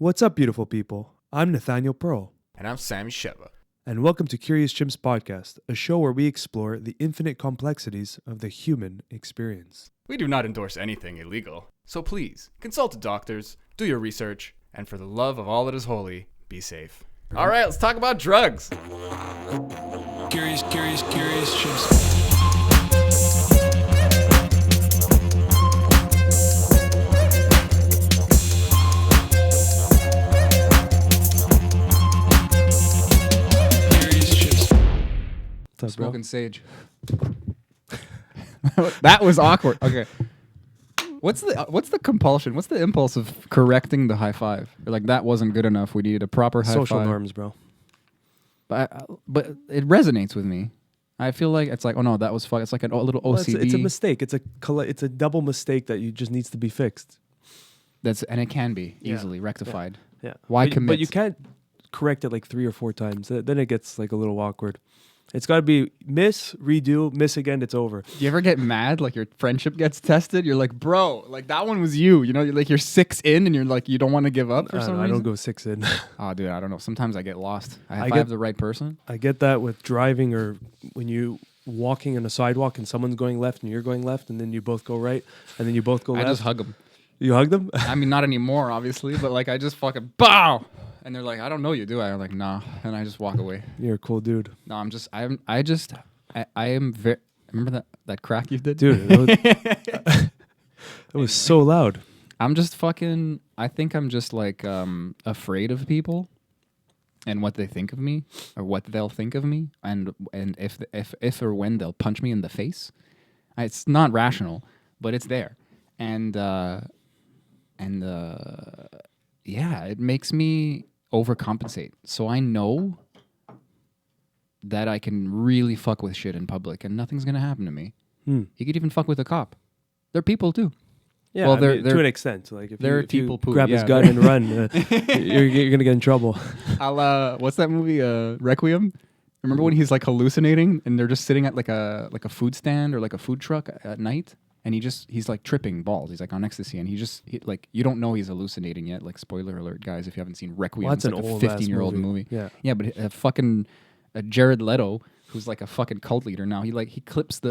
What's up, beautiful people? I'm Nathaniel Pearl. And I'm Sami Sheva. And welcome to Curious Chimps Podcast, a show where we explore the infinite complexities of the human experience. We do not endorse anything illegal, so please consult doctors, do your research, and for the love of all that is holy, be safe. All right, let's talk about drugs. Curious Chimps. What's up, bro? Smoking sage. That was awkward. Okay. What's the compulsion? What's the impulse of correcting the high five? Or like that wasn't good enough. We needed a proper high Social five. norms, bro. But it resonates with me. I feel like it's like, oh no, that was fuck. It's like a little OCD. It's a mistake. It's a double mistake that just needs to be fixed. And it can be easily rectified. Yeah. Why but, commit? But you can't correct it like 3 or 4 times. Then it gets like a little awkward. It's got to be miss, redo, miss again, it's over. Do you ever get mad? Like your friendship gets tested? You're like, bro, like that one was you. You know, you're 6 in and you're like, you don't want to give up for some reason? I don't go 6 in. Oh, dude, I don't know. Sometimes I get lost. I get- have the right person. I get that with driving or when you walking on a sidewalk and someone's going left and you're going left and then you both go right and then you both go left. I just hug them. You hug them? I mean, not anymore, obviously, but like I just fucking bow. And they're like, I don't know you, do I? I'm like, nah. And I just walk away. You're a cool dude. No, I am very, remember that crack you did? Dude, it was so loud. I'm just fucking, I think I'm just like afraid of people and what they think of me or what they'll think of me and if or when they'll punch me in the face. It's not rational, but it's there. And yeah, it makes me overcompensate. So I know that I can really fuck with shit in public and nothing's going to happen to me. You could even fuck with a cop. They're people too. Yeah, well, they're to an extent. Like if they're you people poo. grab his Yeah, gun and run, you're gonna get in trouble. what's that movie? Requiem. Remember when he's like hallucinating and they're just sitting at like a food stand or like a food truck at night, and he's like tripping balls. He's like on ecstasy, and he like you don't know he's hallucinating yet. Like spoiler alert, guys, if you haven't seen Requiem, Well, that's it's an like a old-ass 15-year-old movie. Yeah, but Jared Leto, who's like a fucking cult leader now, he unclips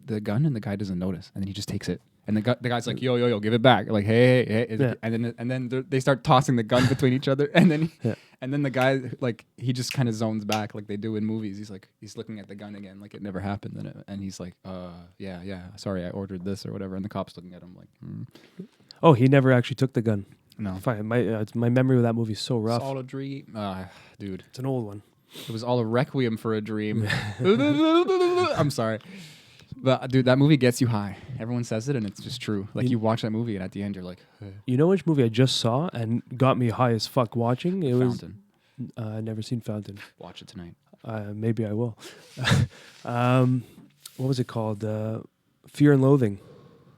the gun and the guy doesn't notice, and then he just takes it. And the guy's like, yo, give it back. Like, hey. Yeah. And then they start tossing the gun between each other. And then the guy, like, he just kind of zones back like they do in movies. He's like, he's looking at the gun again like it never happened. And he's like, yeah, sorry, I ordered this or whatever. And the cop's looking at him like, Oh, he never actually took the gun. No. Fine. My memory of that movie is so rough. It's all a dream. Dude. It's an old one. It was all a requiem for a dream. I'm sorry. But, dude, that movie gets you high. Everyone says it, and it's just true. Like, you watch that movie, and at the end, you're like... You know which movie I just saw and got me high as fuck watching? It Fountain. was... I've never seen Fountain. Watch it tonight. Maybe I will. What was it called? Fear and Loathing.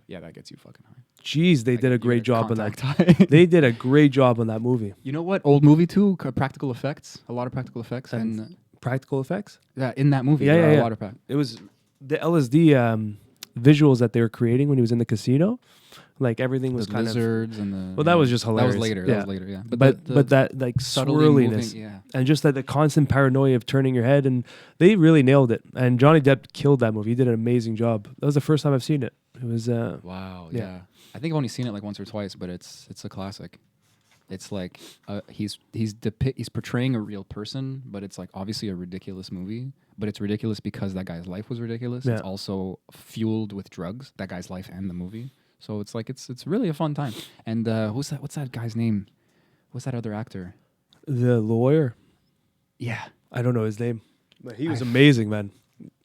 Yeah, that gets you fucking high. Jeez, they Like, did a you're great job on that. contact high. They did a great job on that movie. You know what? Old movie, too. Practical effects. A lot of practical effects. And And practical effects? yeah, in that movie, Yeah, there are yeah. a lot of It was the LSD visuals that they were creating when he was in the casino. Like everything was the kind lizards and the... Well, that was just hilarious. That was later. Yeah. That was later, yeah. But that like subtly swirliness moving, yeah. and just the constant paranoia of turning your head, and they really nailed it. And Johnny Depp killed that movie. He did an amazing job. That was the first time I've seen it. It was Wow, yeah. yeah. I think I've only seen it like once or twice, but it's a classic. It's like he's portraying a real person, but it's like obviously a ridiculous movie. But it's ridiculous because that guy's life was ridiculous. Yeah. It's also fueled with drugs, that guy's life and the movie. So it's like it's really a fun time. And what's that guy's name? What's that other actor? the lawyer. Yeah, I don't know his name, but he was amazing, man.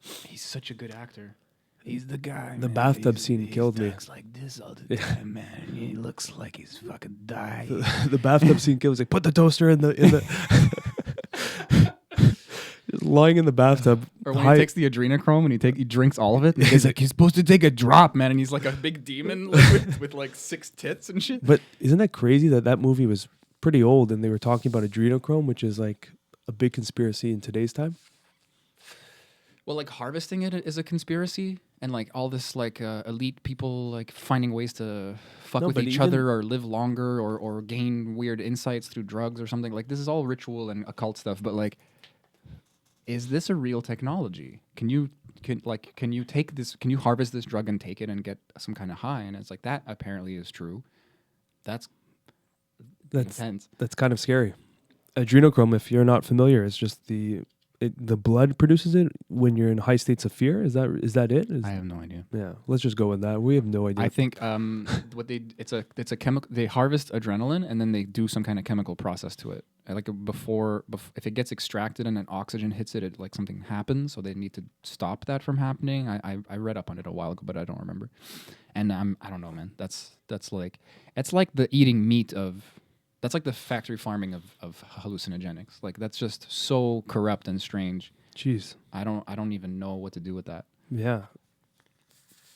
he's such a good actor. He's the guy. The man. bathtub scene killed me. He talks like this all the time, man. He looks like he's fucking dying. The bathtub scene killed. Was like, put the toaster in the just lying in the bathtub. Or when he takes the adrenochrome and he drinks all of it. And he's like, he's supposed to take a drop, man, and he's like a big demon like, with like 6 tits and shit. But isn't that crazy that movie was pretty old and they were talking about adrenochrome, which is like a big conspiracy in today's time? Well, like harvesting it is a conspiracy, and like all this like elite people like finding ways to fuck No, with but each even- other or live longer or gain weird insights through drugs or something. Like this is all ritual and occult stuff. But like, is this a real technology? Can you take this? Can you harvest this drug and take it and get some kind of high? And it's like that apparently is true. That's intense. That's kind of scary. Adrenochrome, if you're not familiar, is just the blood produces it when you're in high states of fear. Is that it? I have no idea. Yeah, let's just go with that. We have no idea. I think it's a chemical. They harvest adrenaline and then they do some kind of chemical process to it. Like before, if it gets extracted and then oxygen hits it, like something happens. So they need to stop that from happening. I read up on it a while ago, but I don't remember. And I don't know, man. That's like it's like the eating meat of. That's like the factory farming of hallucinogenics. Like that's just so corrupt and strange. Jeez. I don't even know what to do with that. Yeah.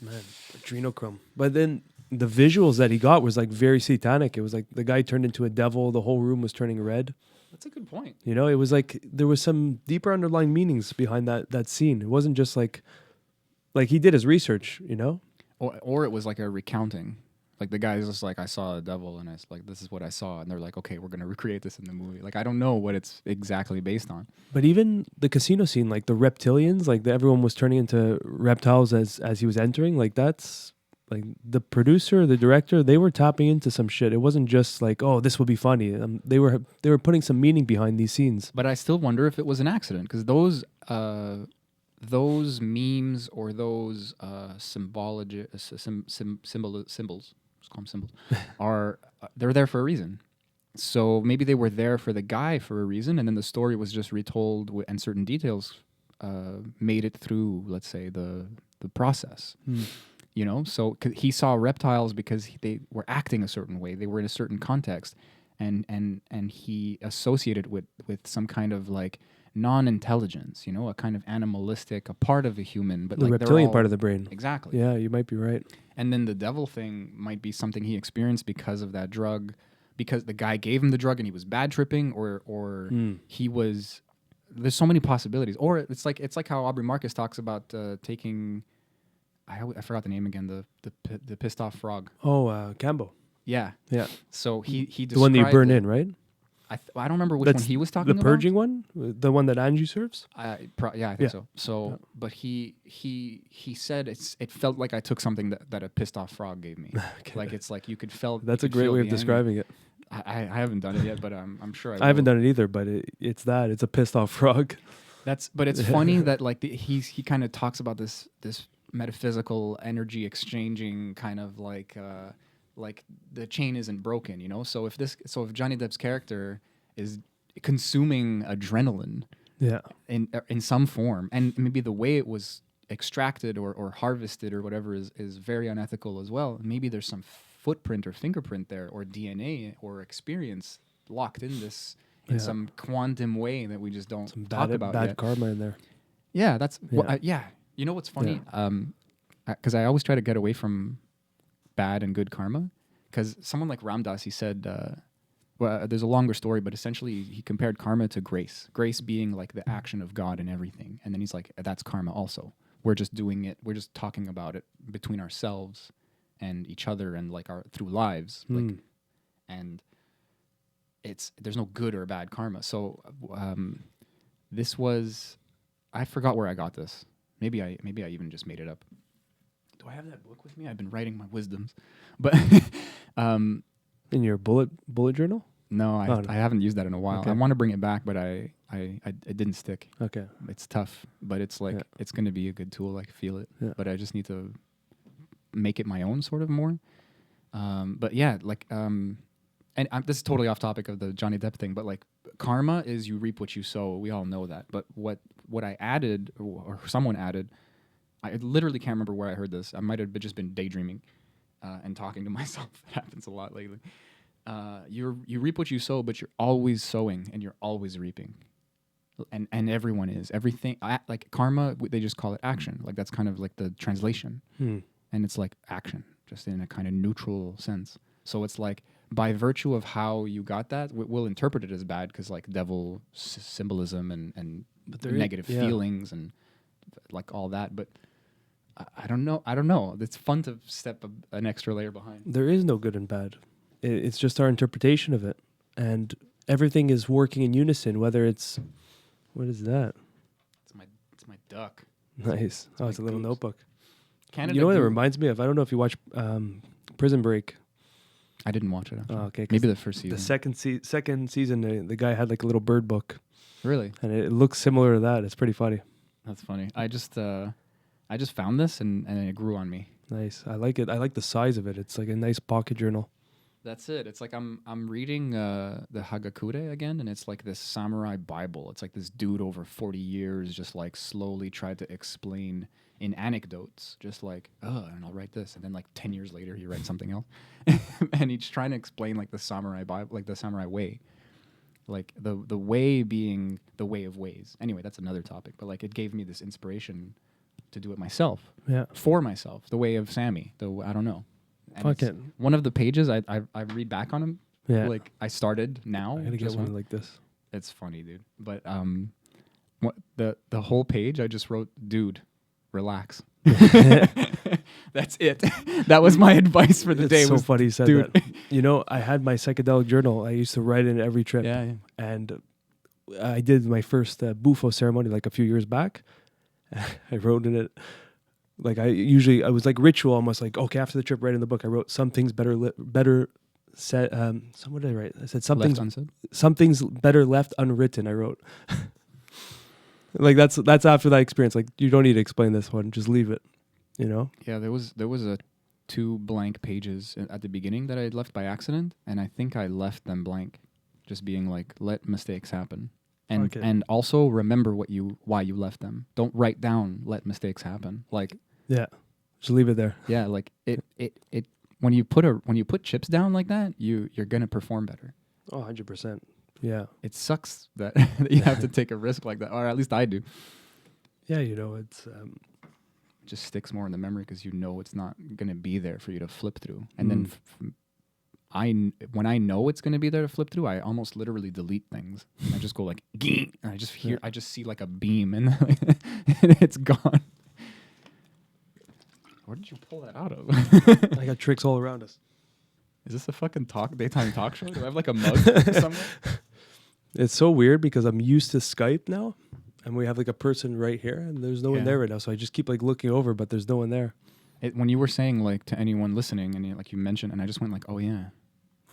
Man, adrenochrome. But then the visuals that he got was like very satanic. It was like the guy turned into a devil. The whole room was turning red. That's a good point. You know, it was like there was some deeper underlying meanings behind that scene. It wasn't just like he did his research, you know? Or it was like a recounting. Like the guy's just like, I saw a devil and it's like, this is what I saw. And they're like, okay, we're going to recreate this in the movie. Like, I don't know what it's exactly based on. But even the casino scene, like the reptilians, like everyone was turning into reptiles as he was entering. Like that's like the producer, the director, they were tapping into some shit. It wasn't just like, oh, this will be funny. They were putting some meaning behind these scenes. But I still wonder if it was an accident because those memes or those symbols, let's call them symbols, are they're there for a reason. So maybe they were there for the guy for a reason, and then the story was just retold and certain details made it through, let's say, the process. You know, so he saw reptiles because they were acting a certain way. They were in a certain context, and he associated with some kind of like non-intelligence, you know, a kind of animalistic, a part of a human, but The like reptilian part of the brain. Exactly. Yeah, you might be right. And then the devil thing might be something he experienced because of that drug, because the guy gave him the drug and he was bad tripping, or he was. There's so many possibilities. Or it's like how Aubrey Marcus talks about taking. I forgot the name again. The pissed off frog. Oh, Cambo. Yeah. Yeah. So he The one that you described burn it. in, right? I don't remember which That's one he was talking the about. purging one, the one that Angie serves. Yeah, I think so. So, but he said it felt like I took something that a pissed off frog gave me. Okay. Like it's like you could feel. That's you a could great feel way the of anger. describing it. I haven't done it yet, but I'm sure I haven't will. done it either, but it's a pissed off frog. But it's funny that like he kind of talks about this metaphysical energy exchanging kind of like the chain isn't broken, you know. So if Johnny Depp's character is consuming adrenaline, Yeah. in some form, and maybe the way it was extracted or harvested or whatever is very unethical as well. Maybe there's some footprint or fingerprint there or DNA or experience locked in this in some quantum way that we just don't talk about bad yet. karma in there. Yeah, that's Yeah. You know what's funny? Because I always try to get away from bad and good karma. Because someone like Ramdas, he said, there's a longer story, but essentially he compared karma to grace. Grace being like the action of God in everything. And then he's like, that's karma also. We're just doing it. We're just talking about it between ourselves and each other and like through lives. Like, and there's no good or bad karma. So this was, I forgot where I got this. Maybe I even just made it up. Do I have that book with me? I've been writing my wisdoms, but In your bullet journal? no, no. I haven't used that in a while. Okay. I want to bring it back, but I didn't stick. Okay. It's tough, but it's like it's going to be a good tool. I can feel it, but I just need to make it my own sort of more. But yeah, like and this is totally off topic of the Johnny Depp thing, but like karma is you reap what you sow. We all know that. But what I added or someone added, I literally can't remember where I heard this. I might have just been daydreaming and talking to myself. That happens a lot lately. You reap what you sow, but you're always sowing and you're always reaping. And everyone is. Everything like karma, they just call it action. Like that's kind of like the translation. And it's like action, just in a kind of neutral sense. So it's like by virtue of how you got that, we'll interpret it as bad because like devil symbolism and negative feelings like all that. But I don't know. I don't know. It's fun to step an extra layer behind. There is no good and bad. It's just our interpretation of it, and everything is working in unison. Whether it's what is that? It's my duck. Nice. Oh, it's a little goose. notebook. Canada You know what it Goose. reminds me of? I don't know if you watch Prison Break. I didn't watch it. Actually. Oh, okay. 'Cause Maybe the first season. the second season, the guy had like a little bird book, Really? and it looks similar to that. It's pretty funny. That's funny. I just found this and it grew on me. Nice. I like it. I like the size of it. It's like a nice pocket journal. That's it. It's like I'm reading the Hagakure again, and it's like this samurai Bible. It's like this dude over 40 years just like slowly tried to explain in anecdotes, just like, and I'll write this, and then like 10 years later he writes something else, and he's trying to explain like the samurai Bible, like the samurai way, like the way being the way of ways. Anyway, that's another topic, but like it gave me this inspiration to do it myself, Yeah. for myself, the way of Sammy. I don't know. And Fuck it's it. one of the pages I read back on them. Yeah. Like I started now. I gotta get just one one. like this. It's funny, dude. But what the whole page I just wrote, dude, relax. That's it. That was my advice for the It's day. so was, funny you said dude. that. You know, I had my psychedelic journal. I used to write in every trip. Yeah, yeah. And I did my first bufo ceremony like a few years back. I wrote in it, like I was like ritual, almost like, okay, after the trip, write in the book. I wrote some things better said. What did I write? I said some Left things, unsaid? some things better left unwritten. I wrote. Like that's after that experience. Like you don't need to explain this one. Just leave it. You know. Yeah, there was a 2 blank pages at the beginning that I had left by accident, and I think I left them blank, just being like, let mistakes happen. And Okay. and also remember why you left them. Don't write down let mistakes happen. Like Yeah. Just leave it there. yeah, like it when you put chips down like that, you're gonna perform better. Oh, 100%. Yeah. It sucks that, that you have to take a risk like that, or at least I do. Yeah. You know, it's. It just sticks more in the memory because you know it's not gonna be there for you to flip through. And then when I know it's gonna be there to flip through, I almost literally delete things. I just go like, "Geek," and I just see like a beam, and, and it's gone. Where did you pull that out of? I got tricks all around us. Is this a fucking daytime talk show? Do I have like a mug somewhere? It's so weird because I'm used to Skype now, and we have like a person right here, and there's no one Yeah. there right now. So I just keep like looking over, but there's no one there. When you were saying like to anyone listening, and like you mentioned, and I just went like, oh yeah,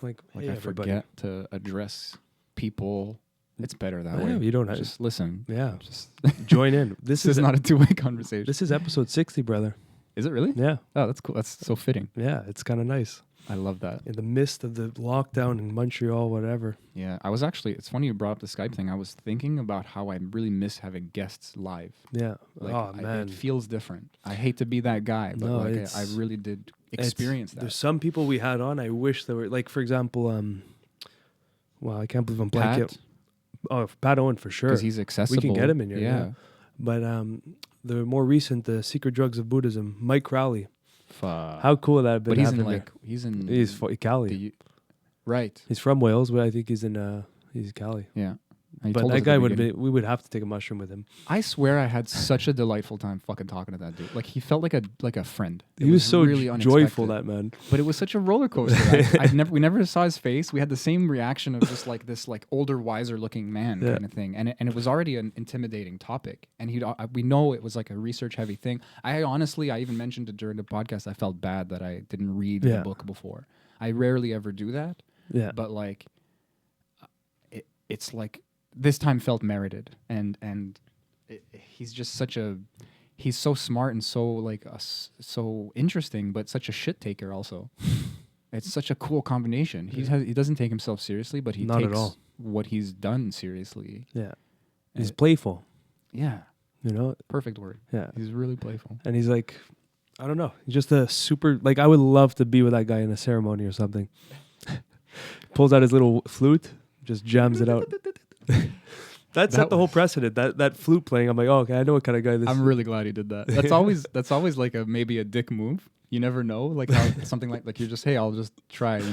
Like like hey, I everybody. forget to address people. It's better that Yeah, way. you don't have Just listen. Yeah, Just join in. This this is is not a two-way conversation. This is episode 60, brother. Is it really? Yeah, Oh, that's cool. That's so fitting. yeah, it's kind of nice I love that. in the midst of the lockdown in Montreal, whatever. Yeah, I was actually. It's funny you brought up the Skype thing. I was thinking about how I really miss having guests live. Yeah. Like, oh man, it feels different. I hate to be that guy, but No, like it's- I really did It's- experience that. There's some people we had on. I wish there were like, for example, wow, I can't believe I'm blanking. Pat, Oh, Pat Owen for sure. because he's accessible. get him in here, yeah. But the more recent, the Secret Drugs of Buddhism, Mike Crowley. Fuck. How cool would that have been? But he's having in him like he's in there? He's Cali. right. He's from Wales, but I think he's in he's Cali. Yeah. And he But told us that at the guy would have beginning. been. We would have to take a mushroom with him. I swear I had such a delightful time fucking talking to that dude. Like he felt like a friend. It He was so really joyful, unexpected. that man. But it was such a roller coaster. We never saw his face. We had the same reaction of just like this like older, wiser looking man Yeah. kind of thing. And it was already an intimidating topic. And we know it was like a research heavy thing. I even mentioned it during the podcast. I felt bad that I didn't read the Yeah. book before. I rarely ever do that. Yeah. But like, it's like this time felt merited. And he's just he's so smart and so like so interesting, but such a shit taker also. It's such a cool combination. He doesn't take himself seriously, but he Not at takes all. what he's done seriously. Yeah. He's Uh, playful. Yeah, You know. perfect word. Yeah. He's really playful. And he's like, I don't know. He's just a super. Like I would love to be with that guy in a ceremony or something. Pulls out his little flute, just jams it out. That set the whole precedent. That flute playing. I'm like, oh, okay, I know what kind of guy this. I'm really glad he did that. That's always like maybe a dick move. You never know, like how something like you're just, hey, I'll just try, you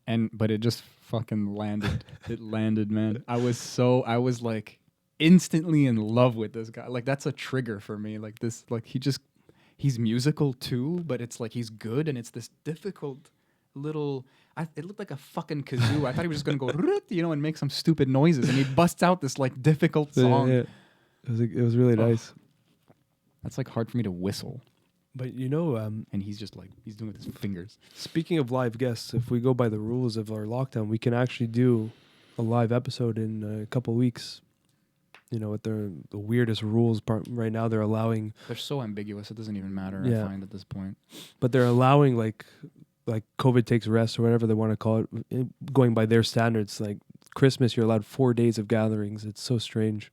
know. But it just fucking landed. It landed, man. I was like, instantly in love with this guy. Like that's a trigger for me. Like this, like he's musical too, but it's like he's good, and it's this difficult little. It looked like a fucking kazoo. I thought he was just gonna go, and make some stupid noises, and he busts out this like difficult song. Yeah. It was really nice. That's like hard for me to whistle. But And he's just like he's doing it with his fingers. speaking of live guests, if we go by the rules of our lockdown, we can actually do a live episode in a couple weeks. With the weirdest rules part right now, they're allowing. They're so ambiguous; it doesn't even matter. Yeah. I find at this point. But they're allowing like COVID takes rest or whatever they want to call it, going by their standards. Like Christmas, you're allowed 4 days of gatherings. It's so strange.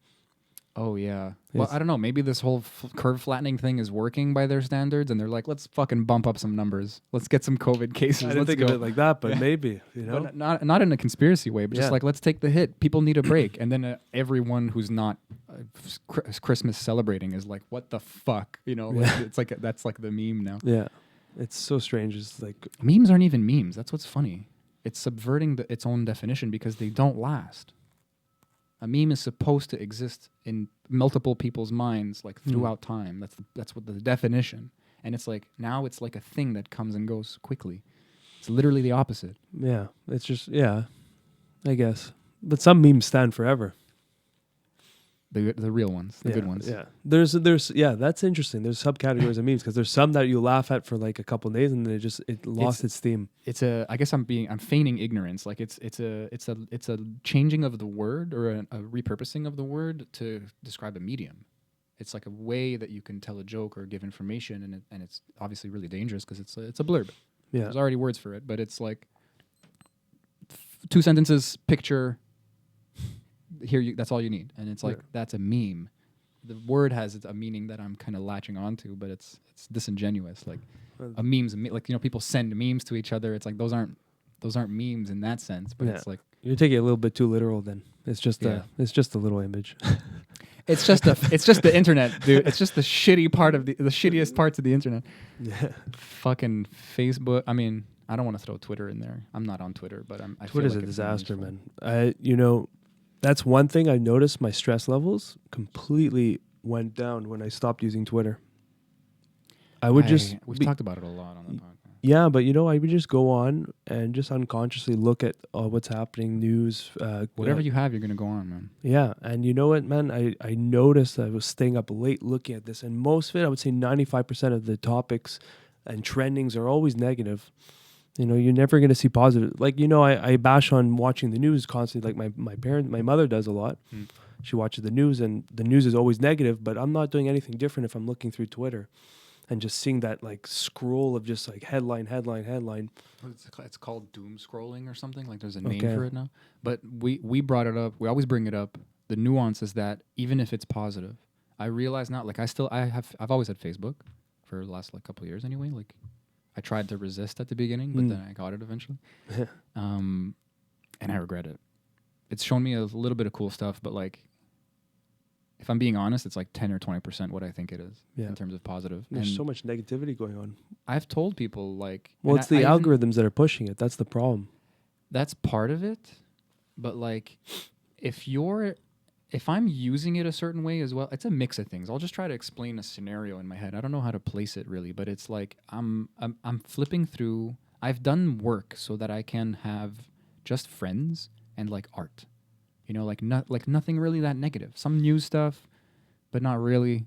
Oh yeah. Well, I don't know. Maybe this whole curve flattening thing is working by their standards, and they're like, let's fucking bump up some numbers. Let's get some COVID cases. I didn't Let's think go. of it like that, but Yeah. maybe But not in a conspiracy way, but just Yeah. like let's take the hit. People need a break, and then everyone who's not Christmas celebrating is like, what the fuck? It's like that's like the meme now. Yeah, it's so strange. It's like Memes aren't even memes. That's what's funny. It's subverting its own definition because they don't last. A meme is supposed to exist in multiple people's minds, like throughout time. That's what the definition. And it's like now it's like a thing that comes and goes quickly. It's literally the opposite. yeah, it's just I guess. But some memes stand forever. The real ones, the Yeah, good ones. Yeah, there's that's interesting. There's subcategories of memes because there's some that you laugh at for like a couple of days and then it lost its theme. I guess I'm feigning ignorance. Like it's a changing of the word or a repurposing of the word to describe a medium. It's like a way that you can tell a joke or give information, and it's obviously really dangerous because it's a blurb. Yeah, There's already words for it, but it's like 2 sentences, picture. Here, that's all you need, and it's like that's a meme. The word has a meaning that I'm kind of latching onto, but it's disingenuous. Like a meme's like people send memes to each other. It's like those aren't memes in that sense, but it's like you're taking it a little bit too literal. Then it's just a little image. it's just the internet, dude. It's just the shitty part of the shittiest parts of the internet. Yeah, Fucking Facebook. I mean, I don't want to throw Twitter in there. I'm not on Twitter, but I Twitter's feel like a it's disaster, useful. man. That's one thing I noticed. My stress levels completely went down when I stopped using Twitter. We've talked about it a lot on the podcast. Yeah, but I would just go on and just unconsciously look at what's happening, news. Whatever you have, you're gonna go on, man. Yeah, and you know what, man? I noticed I was staying up late looking at this, and most of it, I would say 95% of the topics and trendings are always negative. You're never going to see positive. Like, I bash on watching the news constantly, like my mother does a lot. She watches the news, and the news is always negative, but I'm not doing anything different if I'm looking through Twitter and just seeing that, like, scroll of just, like, headline. It's called doom scrolling or something. Like there's a name for it now. But we brought it up. We always bring it up. The nuance is that even if it's positive, I realize now, like I've always had Facebook for the last couple of years anyway. Like I tried to resist at the beginning, but then I got it eventually. And I regret it. It's shown me a little bit of cool stuff, but like, if I'm being honest, it's like 10 or 20% what I think it is in terms of positive. There's so much negativity going on. I've told people like... Well, it's the algorithms that are pushing it. That's the problem. That's part of it. But like, if I'm using it a certain way as well, it's a mix of things. I'll just try to explain a scenario in my head. I don't know how to place it really, but it's like I'm flipping through. I've done work so that I can have just friends and like art. Like nothing really that negative. Some news stuff, but not really.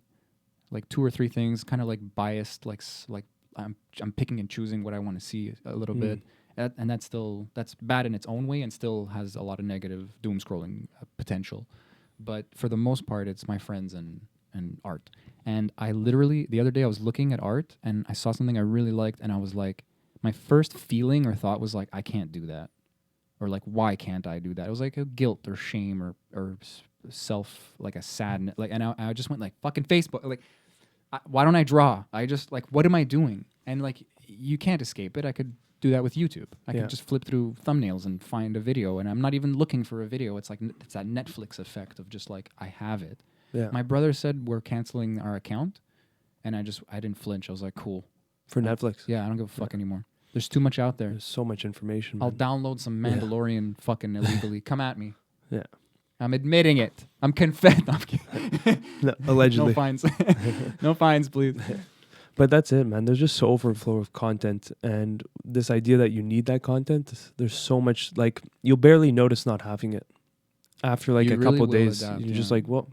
Like 2 or 3 things, kind of like biased. Like I'm picking and choosing what I want to see a little bit, and that's bad in its own way, and still has a lot of negative doom scrolling potential. But for the most part, it's my friends and art. And I literally, the other day I was looking at art and I saw something I really liked, and I was like, my first feeling or thought was like, I can't do that. Or like, why can't I do that? It was like a guilt or shame or self, like a sadness. Like, and I just went like, fucking Facebook. Like, why don't I draw? I just like, what am I doing? And like, you can't escape it. I could do that with YouTube. I could just flip through thumbnails and find a video, and I'm not even looking for a video. It's like it's that Netflix effect of just like I have it. Yeah. My brother said we're canceling our account, and I didn't flinch. I was like, cool. For Netflix. Yeah, I don't give a fuck anymore. There's too much out there. There's so much information. I'll Man. download some Mandalorian fucking illegally. Come at me. Yeah. I'm admitting it. I'm confessing. No, allegedly. No fines. No fines, please. But that's it, man. There's just so overflow of content, and this idea that you need that content. There's so much, like, you'll barely notice not having it after like You a really couple will days. adapt, You're just yeah. like, well,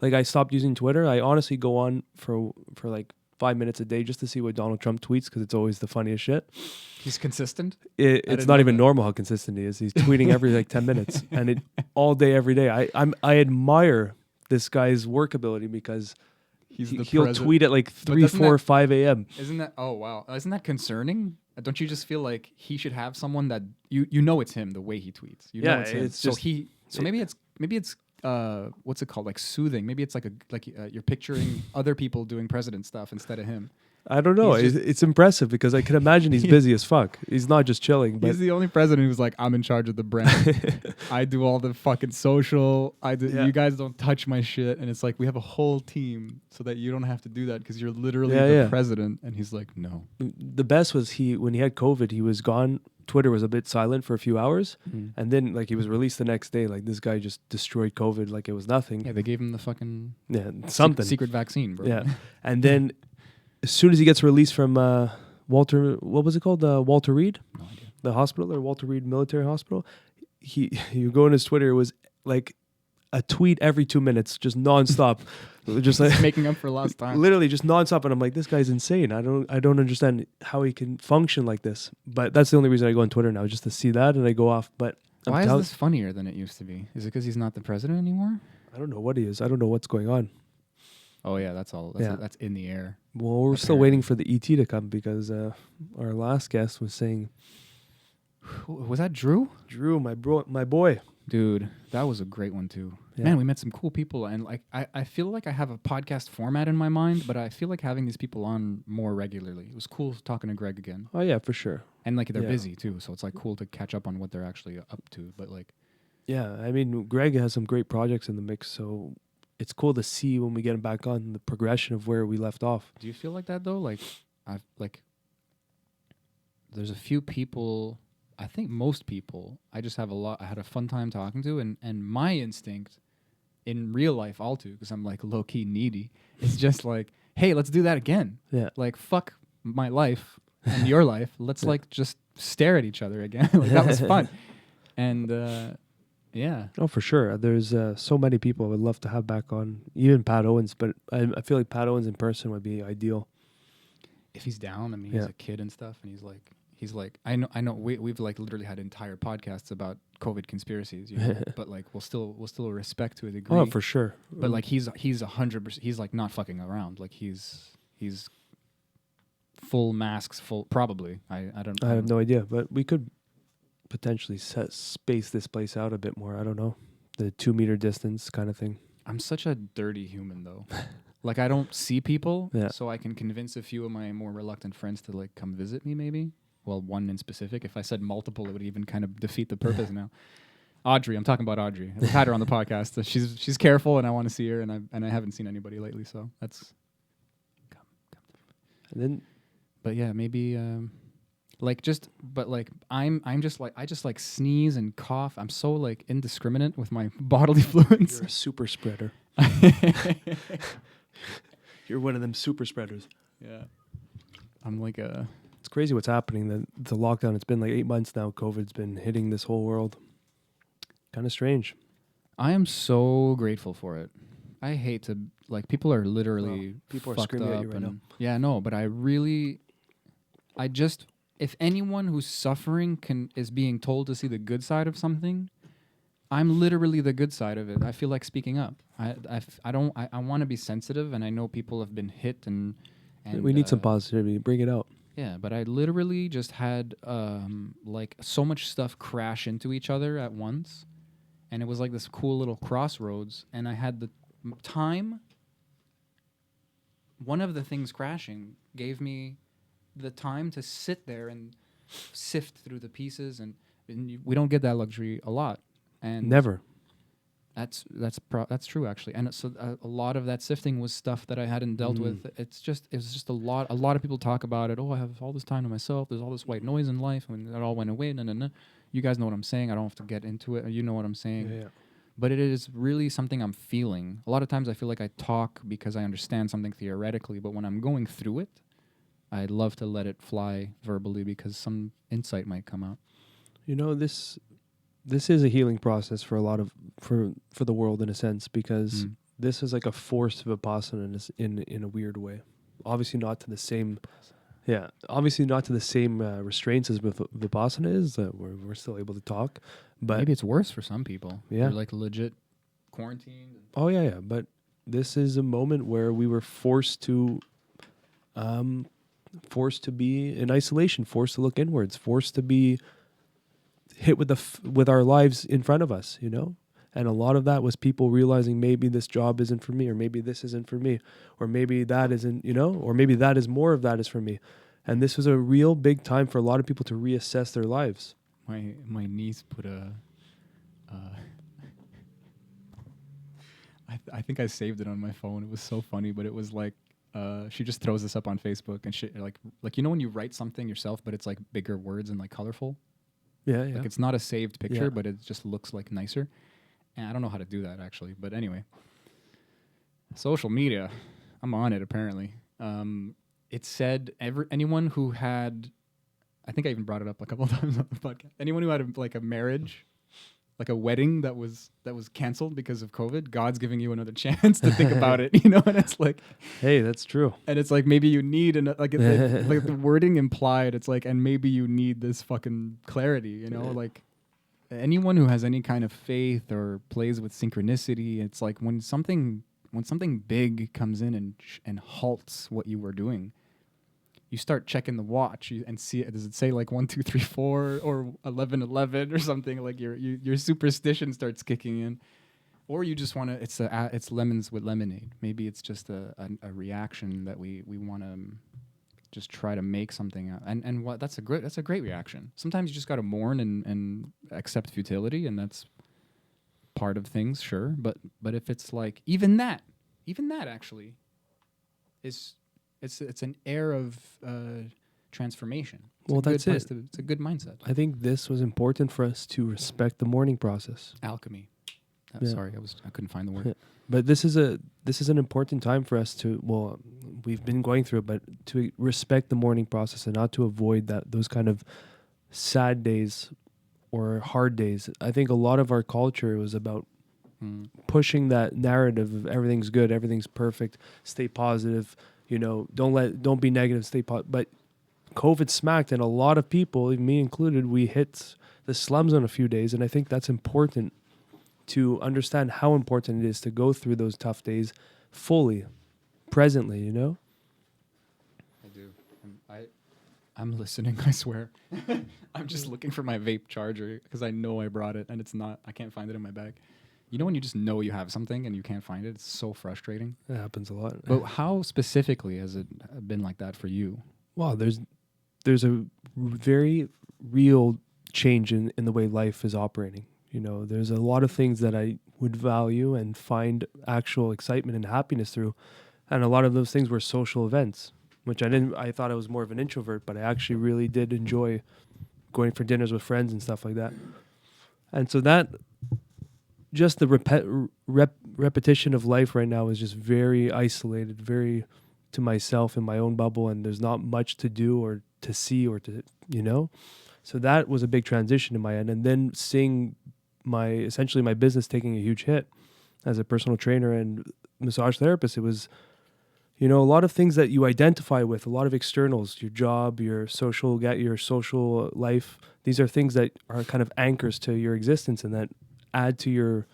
like I stopped using Twitter. I honestly go on for like 5 minutes a day just to see what Donald Trump tweets because it's always the funniest shit. He's consistent. It's didn't not know even that. normal how consistent he is. He's tweeting every like 10 minutes and it all day, every day. I admire this guy's work ability because he'll tweet at like 3, doesn't 4, that- 5 a.m. Isn't that? Oh wow! Isn't that concerning? Don't you just feel like he should have someone that you know it's him the way he tweets? You know Yeah, it's him. it's So just- maybe it's what's it called, like soothing? Maybe it's like you're picturing other people doing president stuff instead of him. I don't know. He's It's impressive because I can imagine he's busy as fuck. He's not just chilling, but He's the only president who's like, I'm in charge of the brand. I do all the fucking social. Yeah. You guys don't touch my shit. And it's like, we have a whole team so that you don't have to do that because you're literally Yeah, the yeah. president. And he's like, no. the best was when he had COVID, he was gone. Twitter was a bit silent for a few hours, and then like he was released the next day. Like this guy just destroyed COVID like it was nothing. Yeah, they gave him the fucking Something. secret vaccine, bro. Yeah, and then as soon as he gets released from Walter, what was it called? Walter Reed, No idea. the hospital, or Walter Reed Military Hospital. You go on his Twitter, it was like a tweet every 2 minutes, just nonstop, just like Making up for lost time. literally just nonstop. And I'm like, this guy's insane. I don't understand how he can function like this. But that's the only reason I go on Twitter now, just to see that, and I go off. But Why is this funnier than it used to be? Is it because he's not the president anymore? I don't know what he is. I don't know what's going on. Oh yeah, that's all. That's in the air. Well, we're still waiting for the ET to come because our last guest was saying, Was that Drew? Drew, my boy. Dude, that was a great one too. Yeah. Man, we met some cool people, and like I feel like I have a podcast format in my mind, but I feel like having these people on more regularly. It was cool talking to Greg again, Oh yeah, for sure. and like they're Yeah. busy too, so it's like cool to catch up on what they're actually up to. But like, Yeah, I mean, Greg has some great projects in the mix, so it's cool to see when we get him back on the progression of where we left off. do you feel like that though? Like, there's a few people. I think most people. I just have I had a fun time talking to, and my instinct in real life, all too, because I'm like low key needy. It's just like, hey, let's do that again. Yeah. Like, fuck my life and your life. Let's like just stare at each other again. Like that was fun. And yeah. Oh, for sure. There's so many people I would love to have back on, even Pat Owens, but I feel like Pat Owens in person would be ideal. If he's down, I mean, he's Yeah. a kid and stuff, and he's like, I know, we've like literally had entire podcasts about COVID conspiracies, you know, but like we'll still respect to a degree. Oh, for sure. But like he's 100%. He's like not fucking around. Like he's full masks, full probably. I have no idea, but we could potentially space this place out a bit more. I don't know, the 2 meter distance kind of thing. I'm such a dirty human though. Like I don't see people, Yeah. so I can convince a few of my more reluctant friends to like come visit me maybe. Well, one in specific. If I said multiple, it would even kind of defeat the purpose now. Audrey, I'm talking about Audrey. I've had her on the podcast. She's careful, and I want to see her, and I haven't seen anybody lately, so that's. And then But yeah, maybe I'm just like I just like sneeze and cough. I'm so like indiscriminate with my bodily fluids. you're a super spreader. You're one of them super spreaders. Yeah, I'm like a. It's crazy what's happening. The lockdown, it's been like 8 months now. COVID's been hitting this whole world. Kind of strange. I am so grateful for it. I hate to like people are literally people are fucked screaming at up you right and- now. Yeah, no, but I just if anyone who's suffering is being told to see the good side of something, I'm literally the good side of it. I feel like speaking up. I want to be sensitive, and I know people have been hit and We need some positivity. Bring it out. Yeah, but I literally just had like so much stuff crash into each other at once, and it was like this cool little crossroads, and I had the time. One of the things crashing gave me the time to sit there and sift through the pieces, and we don't get that luxury a lot. And Never. That's true actually, and so a lot of that sifting was stuff that I hadn't dealt with. It was just a lot. A lot of people talk about it. Oh, I have all this time to myself. There's all this white noise in life, and it all went away. No. You guys know what I'm saying. I don't have to get into it. You know what I'm saying. Yeah. but it is really something I'm feeling. A lot of times I feel like I talk because I understand something theoretically, but when I'm going through it, I'd love to let it fly verbally because some insight might come out. You know, this is a healing process for a lot of for the world in a sense, because this is like a forced vipassana in a weird way. Obviously not to the same restraints as vipassana is. We're still able to talk, but Maybe it's worse for some people. Yeah. They're like legit quarantined. oh yeah. But this is a moment where we were forced to be in isolation, forced to look inwards, forced to be hit with our lives in front of us, you know? And a lot of that was people realizing maybe this job isn't for me, or maybe this isn't for me, or maybe that isn't, you know, or maybe that is more of that is for me. And this was a real big time for a lot of people to reassess their lives. My niece put I think I saved it on my phone. It was so funny, but it was like she just throws this up on Facebook and shit, like you know when you write something yourself, but it's like bigger words and like colorful. Yeah, yeah. Like it's not a saved picture, Yeah. but it just looks like nicer. And I don't know how to do that actually, but anyway. Social media, I'm on it apparently. It said anyone who had, I think I even brought it up a couple of times on the podcast. Anyone who had a marriage, like a wedding that was canceled because of COVID, God's giving you another chance to think about it, you know. And it's like, Hey, that's true. and it's like maybe you need like the wording implied. It's like, and maybe you need this fucking clarity, you know, like. Anyone who has any kind of faith or plays with synchronicity, it's like when something big comes in and halts what you were doing, you start checking the watch and see it. Does it say like 1, 2, 3, 4 or 11, 11 or something? Like your superstition starts kicking in, or you just want to. It's lemons with lemonade. Maybe it's just a reaction that we want to. Just try to make something out. And what that's a great reaction. Sometimes you just got to mourn and accept futility, and that's part of things, sure. But if it's like even that actually is it's an air of transformation. It's it's a good mindset. I think this was important for us to respect the mourning process. Alchemy. Yeah. Sorry, I couldn't find the word. Yeah. But this is an important time for us to, well, we've been going through it, but to respect the mourning process and not to avoid those kind of sad days or hard days. I think a lot of our culture was about pushing that narrative of everything's good, everything's perfect, stay positive, you know, don't be negative, stay positive. But COVID smacked, and a lot of people, me included, we hit the slums on a few days, and I think that's important to understand how important it is to go through those tough days fully, presently, you know? I do. I'm listening, I swear. I'm just looking for my vape charger because I know I brought it and I can't find it in my bag. You know when you just know you have something and you can't find it? It's so frustrating. That happens a lot. But how specifically has it been like that for you? Well, there's a very real change in the way life is operating. You know, there's a lot of things that I would value and find actual excitement and happiness through. And a lot of those things were social events, which I thought I was more of an introvert, but I actually really did enjoy going for dinners with friends and stuff like that. And so that, just the repetition of life right now is just very isolated, very to myself in my own bubble, and there's not much to do or to see or to, you know? So that was a big transition in my end. And then seeing essentially my business taking a huge hit as a personal trainer and massage therapist, it was, you know, a lot of things that you identify with, a lot of externals, your job, your social life. These are things that are kind of anchors to your existence and that add to your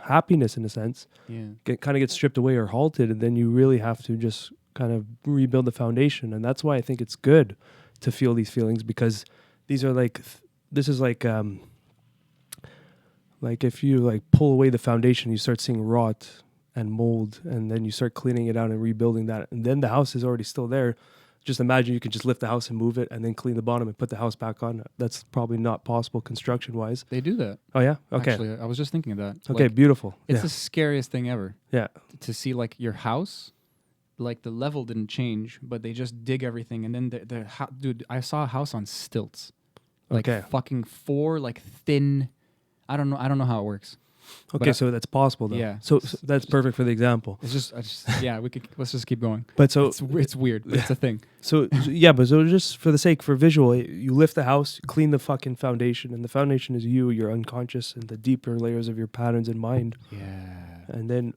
happiness in a sense. Yeah. Kind of get stripped away or halted, and then you really have to just kind of rebuild the foundation. And that's why I think it's good to feel these feelings, because these are like this is like if you like pull away the foundation, you start seeing rot and mold, and then you start cleaning it out and rebuilding that, and then the house is already still there. Just imagine you could just lift the house and move it and then clean the bottom and put the house back on. That's probably not possible construction wise. They do that. Oh yeah? Okay. Actually, I was just thinking of that. Okay, Like, beautiful. it's the scariest thing ever. Yeah. To see like your house, like the level didn't change, but they just dig everything, and then dude, I saw a house on stilts, like Okay. fucking 4 like thin I don't know how it works. Okay, But so that's possible though. Yeah. So that's perfect for the example. It's just yeah. Let's just keep going. But so It's weird, but it's a thing. So yeah, but so just for the sake for visual, you lift the house, clean the fucking foundation, and the foundation is you, your unconscious, and the deeper layers of your patterns in mind, Yeah. and then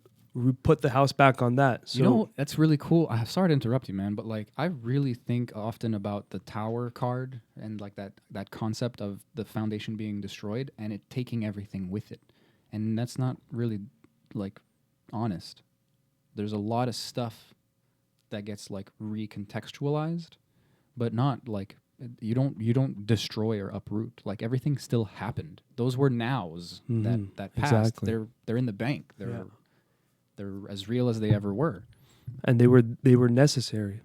put the house back on that. So You know, that's really cool. I'm sorry to interrupt you, man, but like I really think often about the tower card and like that concept of the foundation being destroyed and it taking everything with it. And that's not really like honest. There's a lot of stuff that gets like recontextualized, but not like you don't destroy or uproot. Like everything still happened. Those were nows that passed. Exactly. They're in the bank. They're as real as they ever were. and they were necessary.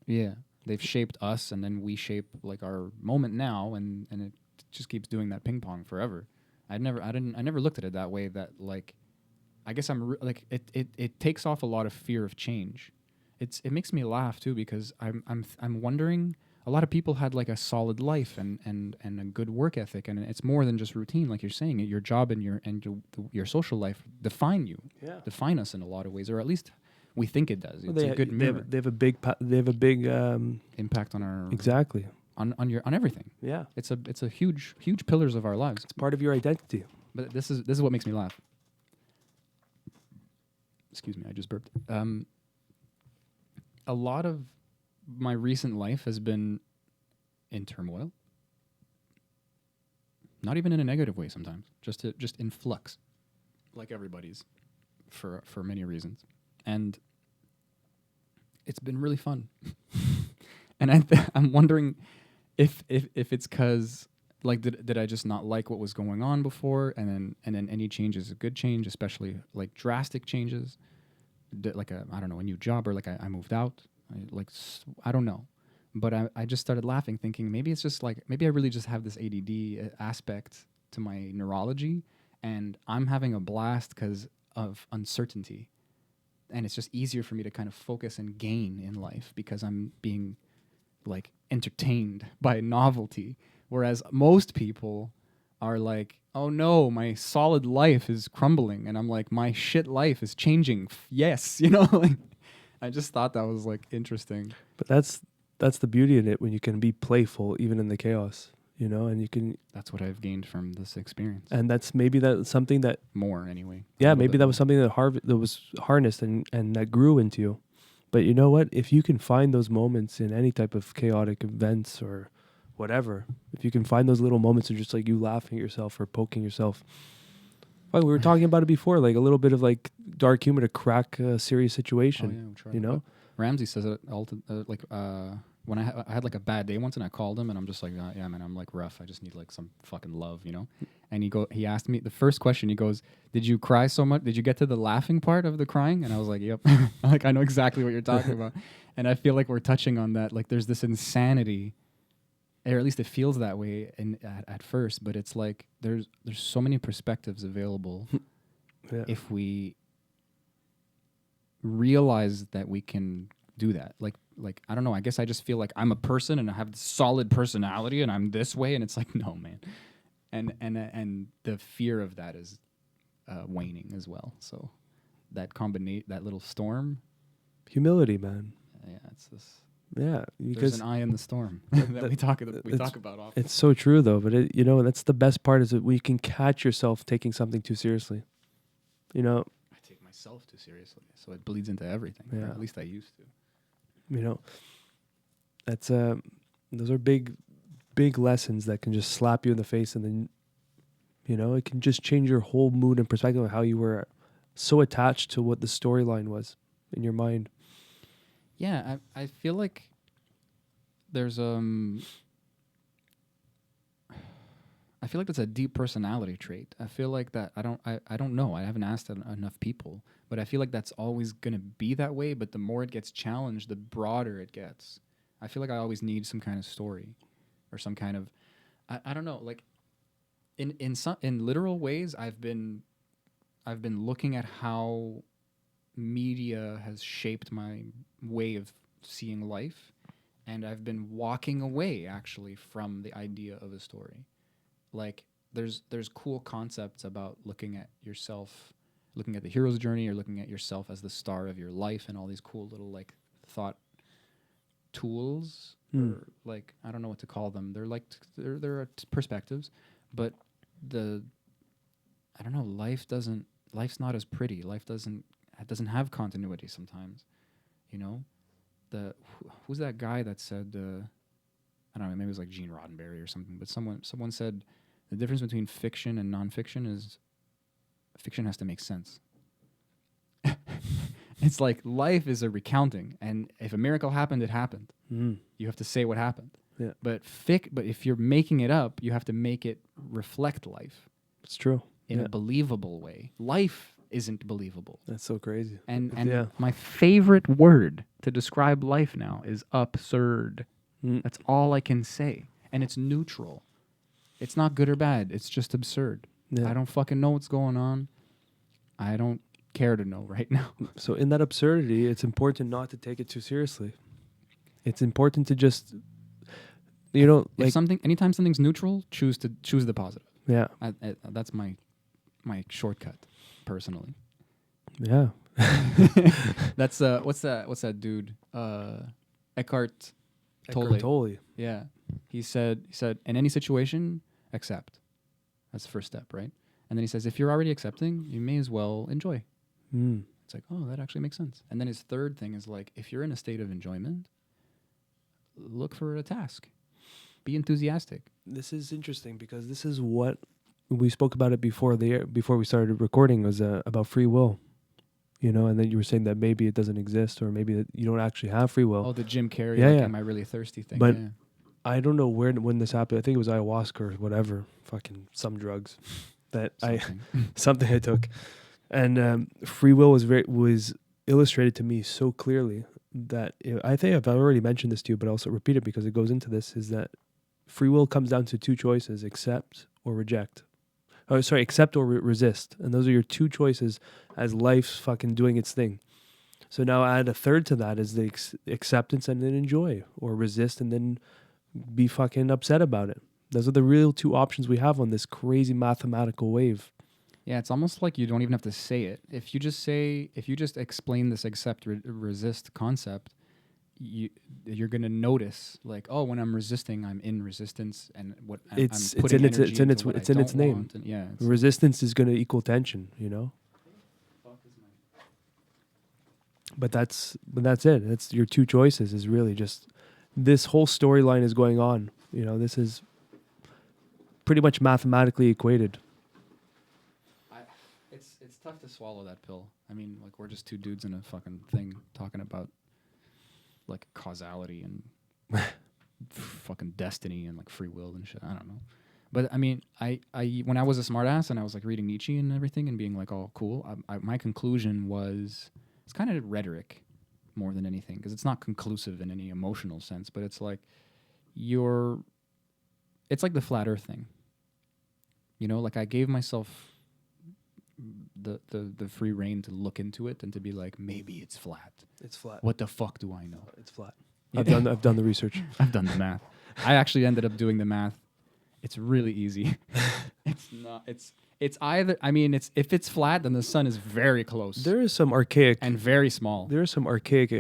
Yeah. They've shaped us and then we shape like our moment now and it just keeps doing that ping pong forever. I never looked at it that way, that like I guess it takes off a lot of fear of change. It makes me laugh too because I'm wondering, a lot of people had like a solid life and a good work ethic, and it's more than just routine, like you're saying. Your job and your social life define you, define us in a lot of ways, or at least we think it does. It's a good mirror. They have a big Impact on our exactly on everything. Yeah, It's a huge pillars of our lives. it's part of your identity. But this is what makes me laugh. Excuse me, I just burped. A lot of my recent life has been in turmoil. Not even in a negative way sometimes, just in flux, like everybody's, for many reasons. And it's been really fun. And I'm wondering if it's because, like, did I just not like what was going on before, and then any change is a good change, especially like drastic changes, like I don't know, a new job, or like I moved out, I don't know, but I just started laughing, thinking maybe it's just like, maybe I really just have this ADD aspect to my neurology, and I'm having a blast because of uncertainty, and it's just easier for me to kind of focus and gain in life because I'm being like entertained by novelty. Whereas most people are like, oh no, my solid life is crumbling. And I'm like, my shit life is changing. Yes, you know, like I just thought that was like interesting. But that's the beauty in it, when you can be playful even in the chaos, you know, and you can. That's what I've gained from this experience. And that's something that. More anyway. Yeah, maybe that was something that was harnessed and that grew into you. But you know what? If you can find those moments in any type of chaotic events or whatever, if you can find those little moments of just like you laughing at yourself or poking yourself. Like we were talking about it before, like a little bit of like dark humor to crack a serious situation. Oh, yeah, we'll try. You know? Ramsey says it all when I had like a bad day once and I called him and I'm just like, yeah, man, I'm like rough. I just need like some fucking love, you know? And he asked me the first question, he goes, did you cry so much? Did you get to the laughing part of the crying? And I was like, yep. Like, I know exactly what you're talking about. And I feel like we're touching on that. Like there's this insanity, or at least it feels that way at first, but it's like there's so many perspectives available if we realize that we can do that. Like I don't know, I guess I just feel like I'm a person and I have this solid personality and I'm this way, and it's like, no, man. And the fear of that is waning as well. So that little storm, Humility, man. yeah, it's this. Yeah, There's because an eye in the storm that we talk about often. it's so true though. But you know, that's the best part, is that we can catch yourself taking something too seriously. You know, I take myself too seriously, so it bleeds into everything. Yeah. Or at least I used to. you know, that's those are big lessons that can just slap you in the face, and then, you know, it can just change your whole mood and perspective of how you were so attached to what the storyline was in your mind. Yeah, I feel like there's I feel like that's a deep personality trait. I feel like that I don't know. I haven't asked enough people, but I feel like that's always going to be that way, but the more it gets challenged, the broader it gets. I feel like I always need some kind of story or some kind of I don't know, like in literal ways I've been looking at how media has shaped my way of seeing life, and I've been walking away actually from the idea of a story. Like there's cool concepts about looking at yourself, looking at the hero's journey, or looking at yourself as the star of your life, and all these cool little like thought tools, or like I don't know what to call them. They're like they're perspectives, but I don't know. Life's not as pretty. Life doesn't have continuity sometimes. You know, who's that guy that said I don't know, maybe it was like Gene Roddenberry or something, but someone said the difference between fiction and nonfiction is fiction has to make sense. It's like life is a recounting, and if a miracle happened, it happened. You have to say what happened. Yeah. But if you're making it up, you have to make it reflect life. It's true. In a believable way. Life isn't believable. That's so crazy. And my favorite word to describe life now is absurd. That's all I can say. And it's neutral. It's not good or bad. It's just absurd. Yeah. I don't fucking know what's going on. I don't care to know right now. So in that absurdity, it's important not to take it too seriously. It's important to just, like anytime something's neutral, choose the positive. Yeah. That's my shortcut, personally. Yeah. That's what's that dude? Eckhart Tolle. Yeah. He said in any situation, accept. That's the first step, right? And then he says, if you're already accepting, you may as well enjoy. It's like, oh, that actually makes sense. And then his third thing is like, if you're in a state of enjoyment, look for a task. Be enthusiastic. This is interesting because this is what we spoke about it before we started recording was about free will. And then you were saying that maybe it doesn't exist, or maybe that you don't actually have free will. Oh, the Jim Carrey, am I really thirsty thing. But I don't know when this happened. I think it was ayahuasca or whatever, fucking some drugs that something I took. And free will was illustrated to me so clearly that I think I've already mentioned this to you, but I'll also repeat it because it goes into this, is that free will comes down to two choices: accept or reject. Oh, sorry, accept or resist. And those are your two choices as life's fucking doing its thing. So now add a third to that is the acceptance and then enjoy, or resist and then be fucking upset about it. Those are the real two options we have on this crazy mathematical wave. Yeah, it's almost like you don't even have to say it. If you just explain this accept resist concept, you're gonna notice like, oh, when I'm resisting, I'm in resistance, and what it's I'm putting in its name. Resistance is gonna equal tension, But that's it. That's your two choices. Is really just this whole storyline is going on. This is pretty much mathematically equated. It's tough to swallow that pill. I mean, like, we're just two dudes in a fucking thing talking about like causality and fucking destiny and like free will and shit. I don't know. But I mean, I when I was a smartass and I was like reading Nietzsche and everything and being like, oh, cool. My conclusion was it's kind of rhetoric more than anything, because it's not conclusive in any emotional sense. But it's like it's like the flat Earth thing. Like I gave myself the free reign to look into it and to be like, maybe it's flat. It's flat. What the fuck do I know? It's flat. I've done the research. I've done the math. I actually ended up doing the math. It's really easy. It's not. It's either. I mean, if it's flat, then the sun is very close. There is some archaic and very small. There are some archaic.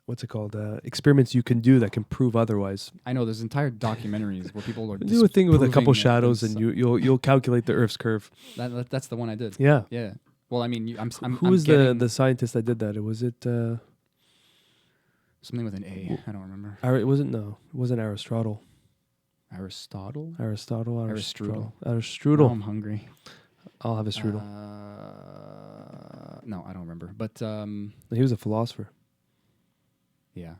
What's it called? Experiments you can do that can prove otherwise. I know there's entire documentaries where people are do a thing with a couple shadows and you'll calculate the Earth's curve. That's the one I did. Yeah. Yeah. Well, I mean, who was the scientist that did that? Was it something with an A? I don't remember. It wasn't Aristotle. Aristotle. Aristotle. Oh, I'm hungry. I'll have a strudel. No, I don't remember. But he was a philosopher. Yeah.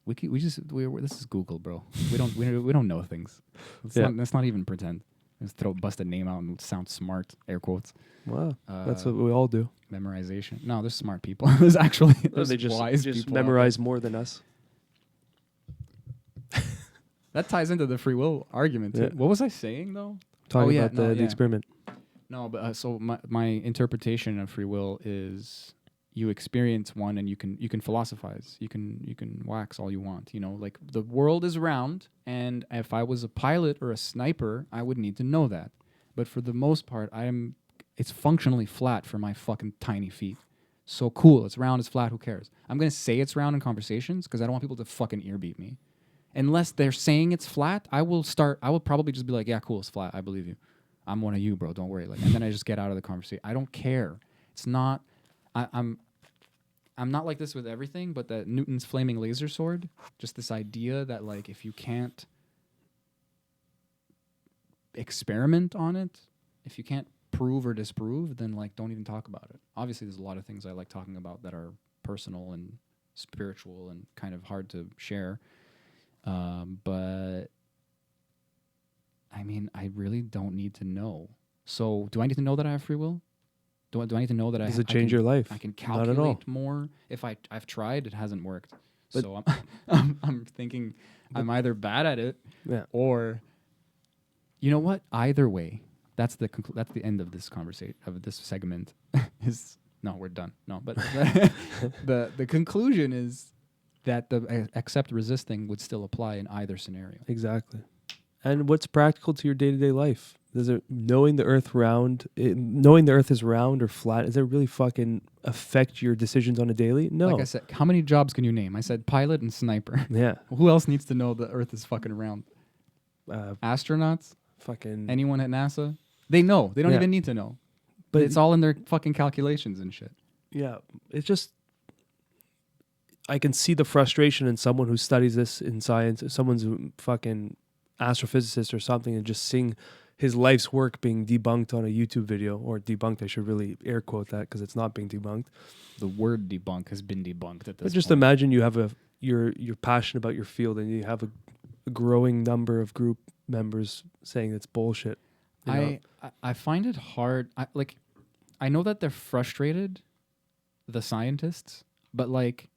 This is Google, bro. We don't know things. Let's not even pretend. Just bust a name out and sound smart. Air quotes. Wow, that's what we all do. Memorization. No, there's smart people. There's they just wise just people memorize more than us. That ties into the free will argument too. Yeah. What was I saying though? Talking about the experiment. No, but so my interpretation of free will is you experience one and you can philosophize. You can wax all you want. You know, like the world is round, and if I was a pilot or a sniper, I would need to know that. But for the most part, it's functionally flat for my fucking tiny feet. So cool. It's round, it's flat, who cares? I'm going to say it's round in conversations because I don't want people to fucking ear beat me. Unless they're saying it's flat, I will probably just be like, yeah, cool, it's flat. I believe you. I'm one of you, bro. Don't worry. Like, and then I just get out of the conversation. I don't care. It's not, I'm not like this with everything, but that Newton's flaming laser sword, just this idea that like, if you can't experiment on it, if you can't prove or disprove, then like don't even talk about it. Obviously there's a lot of things I like talking about that are personal and spiritual and kind of hard to share, but I mean, I really don't need to know. So do I need to know that I have free will? Do I need to know that Does it change your life? I can Not at all. calculate more? If I've tried, it hasn't worked. But so I'm thinking I'm either bad at it, or you know what? Either way, that's the end of this conversation, of this segment. No, we're done. No, but the conclusion is that the accept resisting would still apply in either scenario. Exactly. And what's practical to your day-to-day life? Does it knowing the earth is round or flat? Does it really fucking affect your decisions on a daily? No. Like I said, how many jobs can you name? I said pilot and sniper. Yeah. Who else needs to know the earth is fucking round? Astronauts? Fucking anyone at NASA? They know. They don't even need to know. But it's all in their fucking calculations and shit. Yeah. It's just, I can see the frustration in someone who studies this in science. Someone's fucking astrophysicist or something, and just seeing his life's work being debunked on a YouTube video, or debunked. I should really air quote that because it's not being debunked. The word debunk has been debunked at this But just point. imagine you have you're passionate about your field, and you have a growing number of group members saying it's bullshit. I find it hard. I know that they're frustrated, the scientists, but like,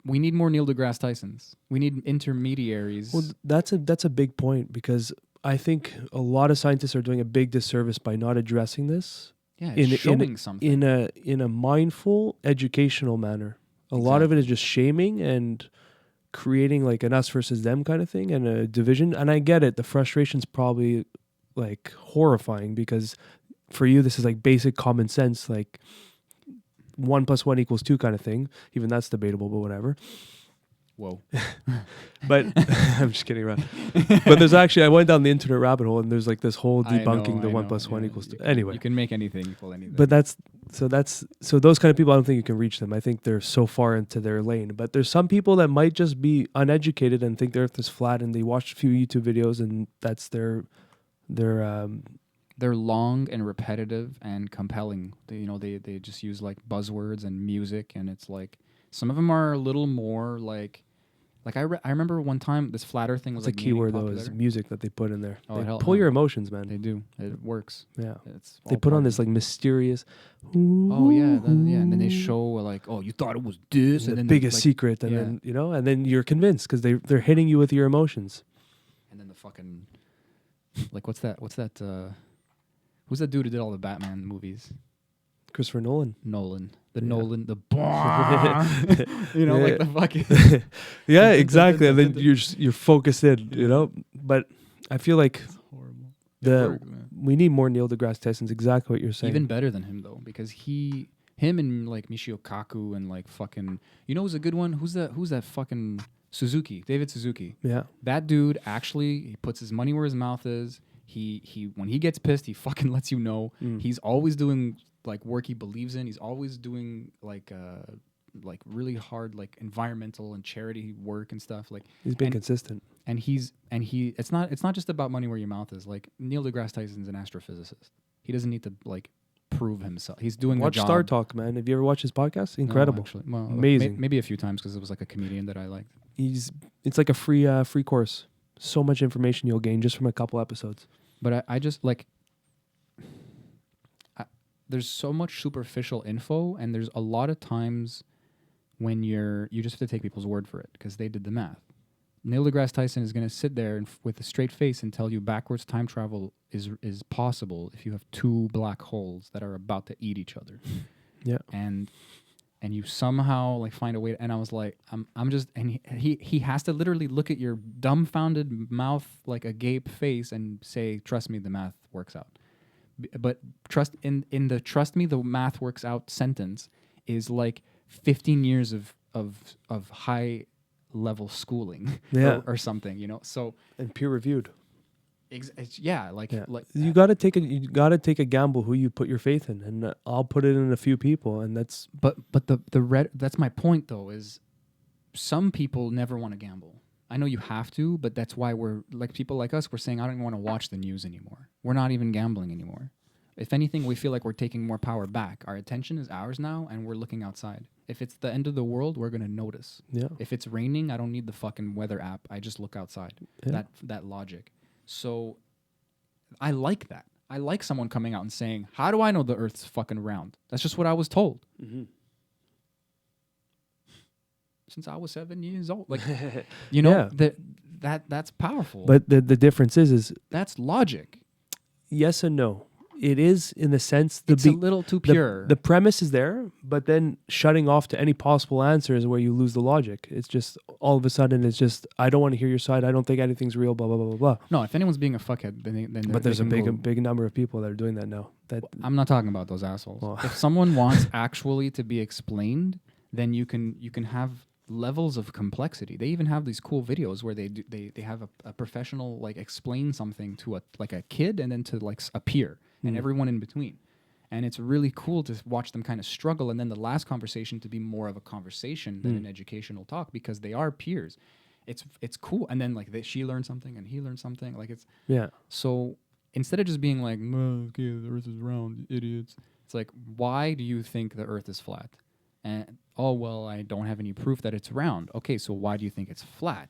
we need more Neil deGrasse Tysons. We need intermediaries. Well, that's a big point, because I think a lot of scientists are doing a big disservice by not addressing this. Yeah, showing something in a mindful, educational manner. A lot of it is just shaming and creating like an us versus them kind of thing and a division. And I get it. The frustration's probably like horrifying, because for you this is like basic common sense, like 1 + 1 = 2 kind of thing. Even that's debatable, but whatever. Whoa. But I'm just kidding around. But there's actually, I went down the internet rabbit hole, and there's like this whole debunking the 1 + 1 = 2. Anyway, you can make anything equal anything. but so those kind of people, I don't think you can reach them. I think they're so far into their lane. But there's some people that might just be uneducated and think the earth is flat, and they watch a few YouTube videos, and that's their they're long and repetitive and compelling. They just use like buzzwords and music, and it's like some of them are a little more like I remember one time this flat earth thing was like a keyword though, is music that they put in there. Oh, they pull your emotions, man. They do. It works. Yeah. They put on this like mysterious. Oh yeah, and then they show like, oh, you thought it was this, the and then biggest secret, and then and then you're convinced because they're hitting you with your emotions. And then the fucking like what's that? Who's that dude who did all the Batman movies? Christopher Nolan. Nolan, the like the fucking yeah, exactly. And then you're focused in, But I feel like we need more Neil deGrasse Tyson's. Exactly what you're saying. Even better than him though, because him and like Michio Kaku and like fucking, who's a good one? Who's that fucking Suzuki? David Suzuki. Yeah. That dude actually, he puts his money where his mouth is. He when he gets pissed, he fucking lets you know. He's always doing like work he believes in. He's always doing like really hard like environmental and charity work and stuff. Like he's been consistent. And it's not just about money where your mouth is. Like Neil deGrasse Tyson's an astrophysicist. He doesn't need to like prove himself. He's doing Watch the job. Star Talk, man. Have you ever watched his podcast? Incredible. No, actually. Well, amazing. Maybe a few times because it was like a comedian that I liked. It's like a free course. So much information you'll gain just from a couple episodes. But I just like, there's so much superficial info, and there's a lot of times when you just have to take people's word for it because they did the math. Neil deGrasse Tyson is going to sit there with a straight face and tell you backwards time travel is possible if you have two black holes that are about to eat each other. Yeah. And you somehow like find a way and I was like I'm just and he has to literally look at your dumbfounded mouth like a gape face and say, trust me, the math works out. But trust me, the math works out sentence is like 15 years of high level schooling or something, you know. So and peer reviewed. Like you got to take a gamble who you put your faith in, and I'll put it in a few people, and that's that's my point though, is some people never want to gamble. I know you have to, but that's why we're like people like us. We're saying I don't even want to watch the news anymore. We're not even gambling anymore. If anything, we feel like we're taking more power back. Our attention is ours now, and we're looking outside. If it's the end of the world, we're gonna notice. Yeah. If it's raining, I don't need the fucking weather app. I just look outside. Yeah. That logic. So I like that. I like someone coming out and saying, how do I know the Earth's fucking round? That's just what I was told. Mm-hmm. Since I was 7 years old. Like, you know, that's powerful. But the difference is that's logic. Yes and no. It is in the sense it's a little too pure. The premise is there, but then shutting off to any possible answer is where you lose the logic. It's just all of a sudden it's just I don't want to hear your side. I don't think anything's real. Blah blah blah blah blah. No, if anyone's being a fuckhead, then but there's a big number of people that are doing that now. I'm not talking about those assholes. Well. If someone wants actually to be explained, then you can have levels of complexity. They even have these cool videos where they have a professional like explain something to a kid and then to like a peer. And everyone in between. And it's really cool to watch them kind of struggle, and then the last conversation to be more of a conversation than an educational talk, because they are peers. It's cool. And then like she learned something and he learned something. Like it's so instead of just being like, okay, the Earth is round, idiots. It's like, why do you think the Earth is flat? And oh well, I don't have any proof that it's round. Okay, so why do you think it's flat?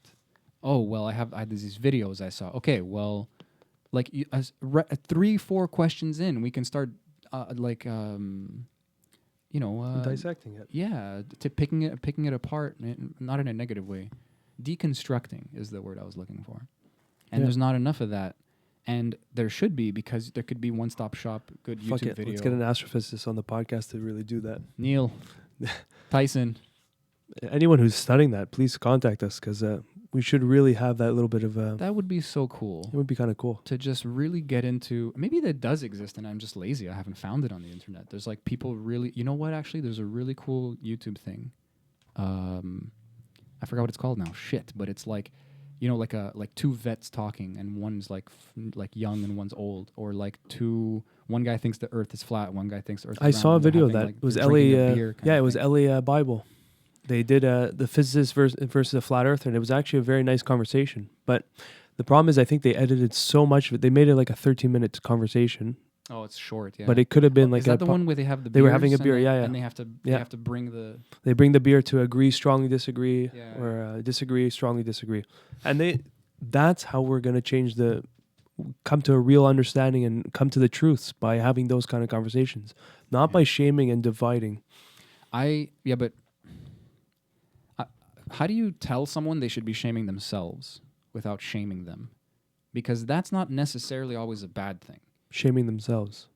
Oh well, I have these videos I saw. Okay, well. Like 3-4 questions in, we can start dissecting it. Yeah, to picking it apart, not in a negative way. Deconstructing is the word I was looking for, and there's not enough of that, and there should be, because there could be one-stop shop, good YouTube video. Let's get an astrophysicist on the podcast to really do that. Neil, Tyson, anyone who's studying that, please contact us, because we should really have that little bit of that would be so cool. It would be kind of cool to just really get into. Maybe that does exist, and I'm just lazy. I haven't found it on the internet. There's like people really. You know what? Actually, there's a really cool YouTube thing. I forgot what it's called now. Shit, but it's like, you know, like two vets talking, and one's like young and one's old, or like one guy thinks the Earth is flat, one guy thinks the Earth is round. I saw a video of that. It was LA. It was LA Bible. They did the physicist versus the flat earther, and it was actually a very nice conversation. But the problem is, I think they edited so much of it. They made it like a 13-minute conversation. Oh, it's short, yeah. But it could have been like is that the one where they have the they were having a beer, and they have to bring the they bring the beer to agree, strongly disagree, or disagree, strongly disagree, and that's how we're gonna come to a real understanding and come to the truths, by having those kind of conversations, not by shaming and dividing. But. How do you tell someone they should be shaming themselves without shaming them? Because that's not necessarily always a bad thing. Shaming themselves.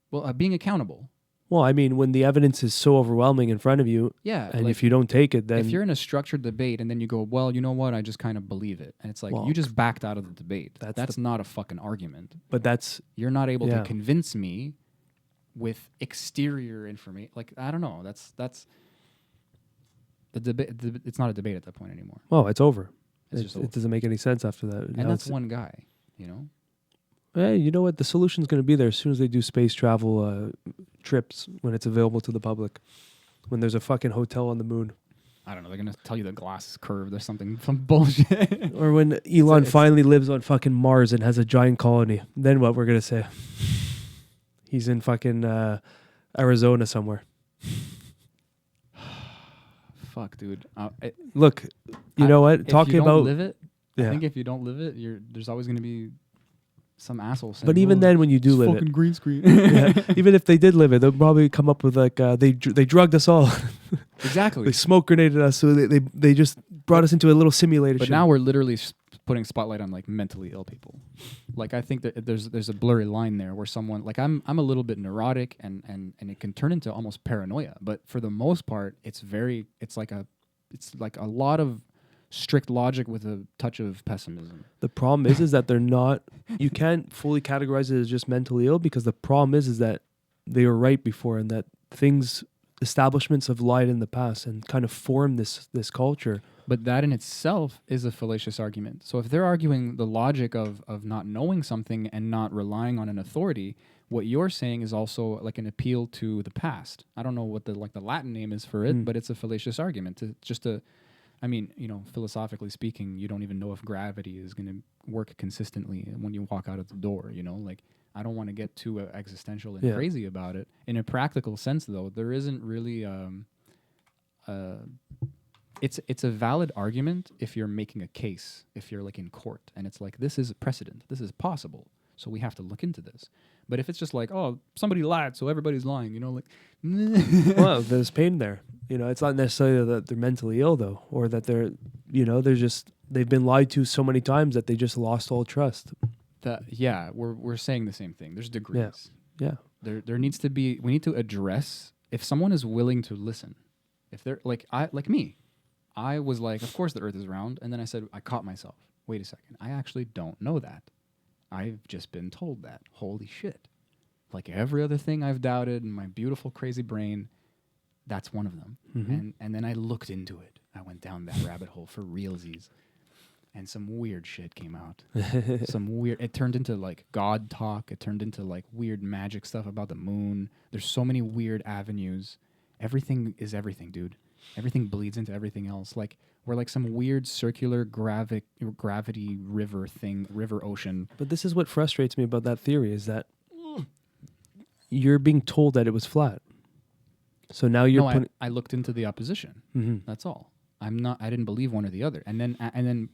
Well, being accountable. Well, I mean, when the evidence is so overwhelming in front of you, and like, if you don't take it, then... If you're in a structured debate and then you go, well, you know what, I just kind of believe it. And it's like, you just backed out of the debate. That's not a fucking argument. But You're not able to convince me with exterior information. Like, I don't know. That's... The debate. It's not a debate at that point anymore. Oh, it's over. It doesn't make any sense after that. And that's one guy, you know? Hey, you know what? The solution's going to be there as soon as they do space travel trips, when it's available to the public. When there's a fucking hotel on the moon. I don't know. They're going to tell you the glass is curved or something. Some bullshit. Or when Elon finally lives on fucking Mars and has a giant colony. Then what we're going to say? He's in fucking Arizona somewhere. Fuck, dude. Look, you know what? Talking about live it. I think if you don't live it, there's always going to be some asshole saying, but even then, when you do live fucking it, green screen. Even if they did live it, they'll probably come up with like they drugged us all. Exactly. They smoke grenaded us, so they just brought us into a little simulator. But now we're literally putting spotlight on like mentally ill people. Like I think that there's a blurry line there where someone like I'm a little bit neurotic and it can turn into almost paranoia. But for the most part, it's like a lot of strict logic with a touch of pessimism. The problem is that they're not. You can't fully categorize it as just mentally ill, because the problem is that they were right before, and that establishments have lied in the past and kind of formed this culture. But that in itself is a fallacious argument. So if they're arguing the logic of not knowing something and not relying on an authority, what you're saying is also like an appeal to the past. I don't know what the Latin name is for it, but it's a fallacious argument. Philosophically speaking, you don't even know if gravity is going to work consistently when you walk out of the door, Like, I don't want to get too existential and crazy about it. In a practical sense, though, there isn't really it's a valid argument if you're making a case, if you're like in court, and it's like, this is a precedent, this is possible, so we have to look into this. But if it's just like, oh, somebody lied, so everybody's lying, Well, there's pain there. It's not necessarily that they're mentally ill, though, or that they've been lied to so many times that they just lost all trust. We're saying the same thing. There's degrees. Yeah. There needs to be. We need to address if someone is willing to listen. If they're like me, I was like, of course the Earth is round, and then I said, I caught myself. Wait a second, I actually don't know that. I've just been told that. Holy shit! Like every other thing I've doubted in my beautiful crazy brain, that's one of them. Mm-hmm. And then I looked into it. I went down that rabbit hole for realsies. And some weird shit came out. It turned into like God talk. It turned into like weird magic stuff about the moon. There's so many weird avenues. Everything is everything, dude. Everything bleeds into everything else. Like we're like some weird circular gravity river ocean. But this is what frustrates me about that theory, is that you're being told that it was flat. So now I looked into the opposition. Mm-hmm. That's all. I didn't believe one or the other. And then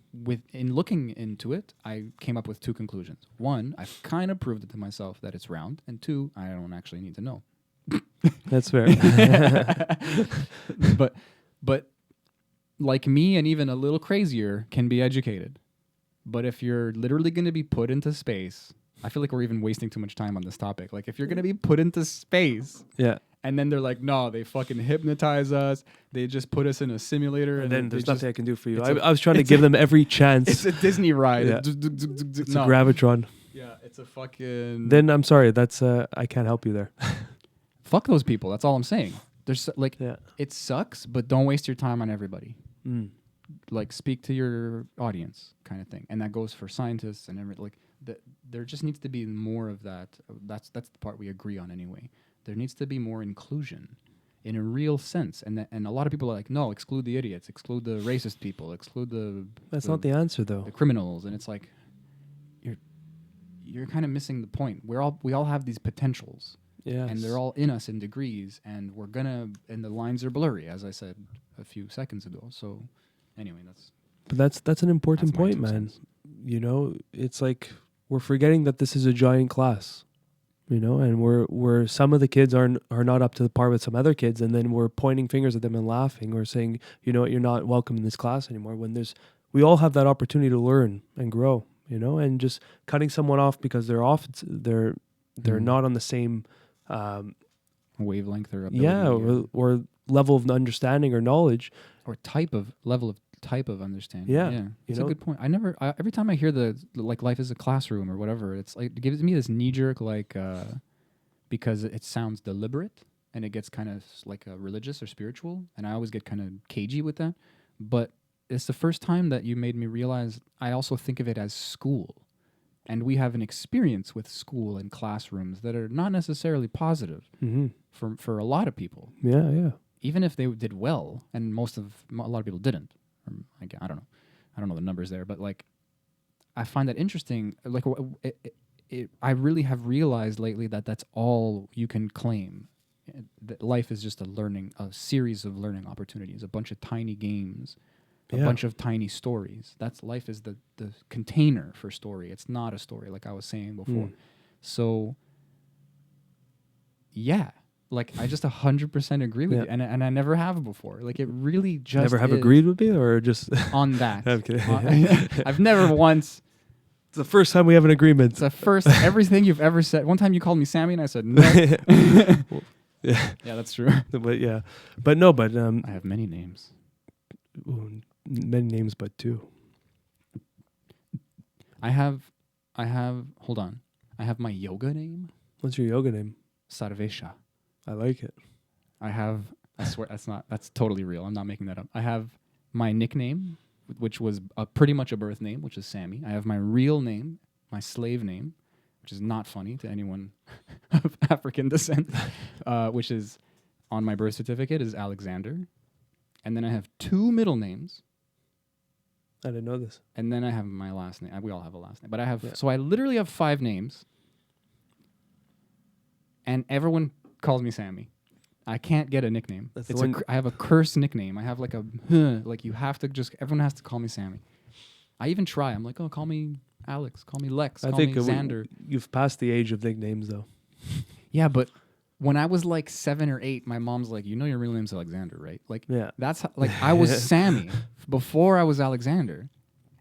in looking into it, I came up with two conclusions. One, I've kind of proved it to myself that it's round. And two, I don't actually need to know. That's fair. But like me and even a little crazier can be educated. But if you're literally going to be put into space, I feel like we're even wasting too much time on this topic. Like if you're going to be put into space. Yeah. And then they're like, no, they fucking hypnotize us. They just put us in a simulator. And then there's nothing I can do for you. I was trying to give them every chance. It's a Disney ride. Yeah. It's a Gravitron. Yeah, it's a fucking... Then I'm sorry. That's I can't help you there. Fuck those people. That's all I'm saying. There's it sucks, but don't waste your time on everybody. Mm. Like, speak to your audience kind of thing. And that goes for scientists and there just needs to be more of that. That's the part we agree on anyway. There needs to be more inclusion in a real sense. And a lot of people are like, no, exclude the idiots, exclude the racist people, exclude the... That's not the answer, though. The criminals. And it's like, you're kind of missing the point. We all have these potentials. Yes. And they're all in us in degrees. And and the lines are blurry, as I said a few seconds ago. So anyway, that's an important point, man. Sense. It's like we're forgetting that this is a giant class. And we're some of the kids are not up to the par with some other kids, and then we're pointing fingers at them and laughing or saying, you're not welcome in this class anymore. When we all have that opportunity to learn and grow, and just cutting someone off because they're not on the same wavelength or ability, or level of understanding or knowledge or type of understanding. Yeah, it's a good point. Every time I hear the life is a classroom or whatever, it's like it gives me this knee jerk because it sounds deliberate and it gets kind of like religious or spiritual, and I always get kind of cagey with that. But it's the first time that you made me realize I also think of it as school, and we have an experience with school and classrooms that are not necessarily positive for a lot of people. Yeah. Even if they did well, and a lot of people didn't. I don't know. I don't know the numbers there, but like, I find that interesting. Like, I really have realized lately that that's all you can claim. That life is just a series of learning opportunities, a bunch of tiny games, a bunch of tiny stories. Life is the container for story. It's not a story, like I was saying before. So, yeah. like I just 100% agree with Yeah. you, and I never have before. Like it really just Never have is agreed with me, or just on that. I'm kidding. I've never once. It's the first time we have an agreement. It's the first everything you've ever said. One time you called me Sammy, and I said no. Yeah, Yeah, that's true. but yeah, but no, but I have many names. many names, but two. I have. Hold on. I have my yoga name, What's your yoga name? Sarvesha. I like it. I have. I swear that's totally real. I'm not making that up. I have my nickname, which was pretty much a birth name, which is Sammy. I have my real name, my slave name, which is not funny to anyone of African descent, which is on my birth certificate is Alexander. And then I have two middle names. I didn't know this. And then I have my last name. We all have a last name. But I have, Yeah. so I literally have 5 names. And everyone calls me Sammy. I can't get a nickname. That's the It's one- I have a cursed nickname. I have like a, like you have to everyone has to call me Sammy. I even try. I'm like, oh, call me Alex. Call me Lex. I Call think me Xander. you've passed the age of nicknames, though. Yeah, but when I was like 7 or 8, my mom's like, you know your real name's Alexander, right? Like, Yeah. that's how, like I was Sammy before I was Alexander,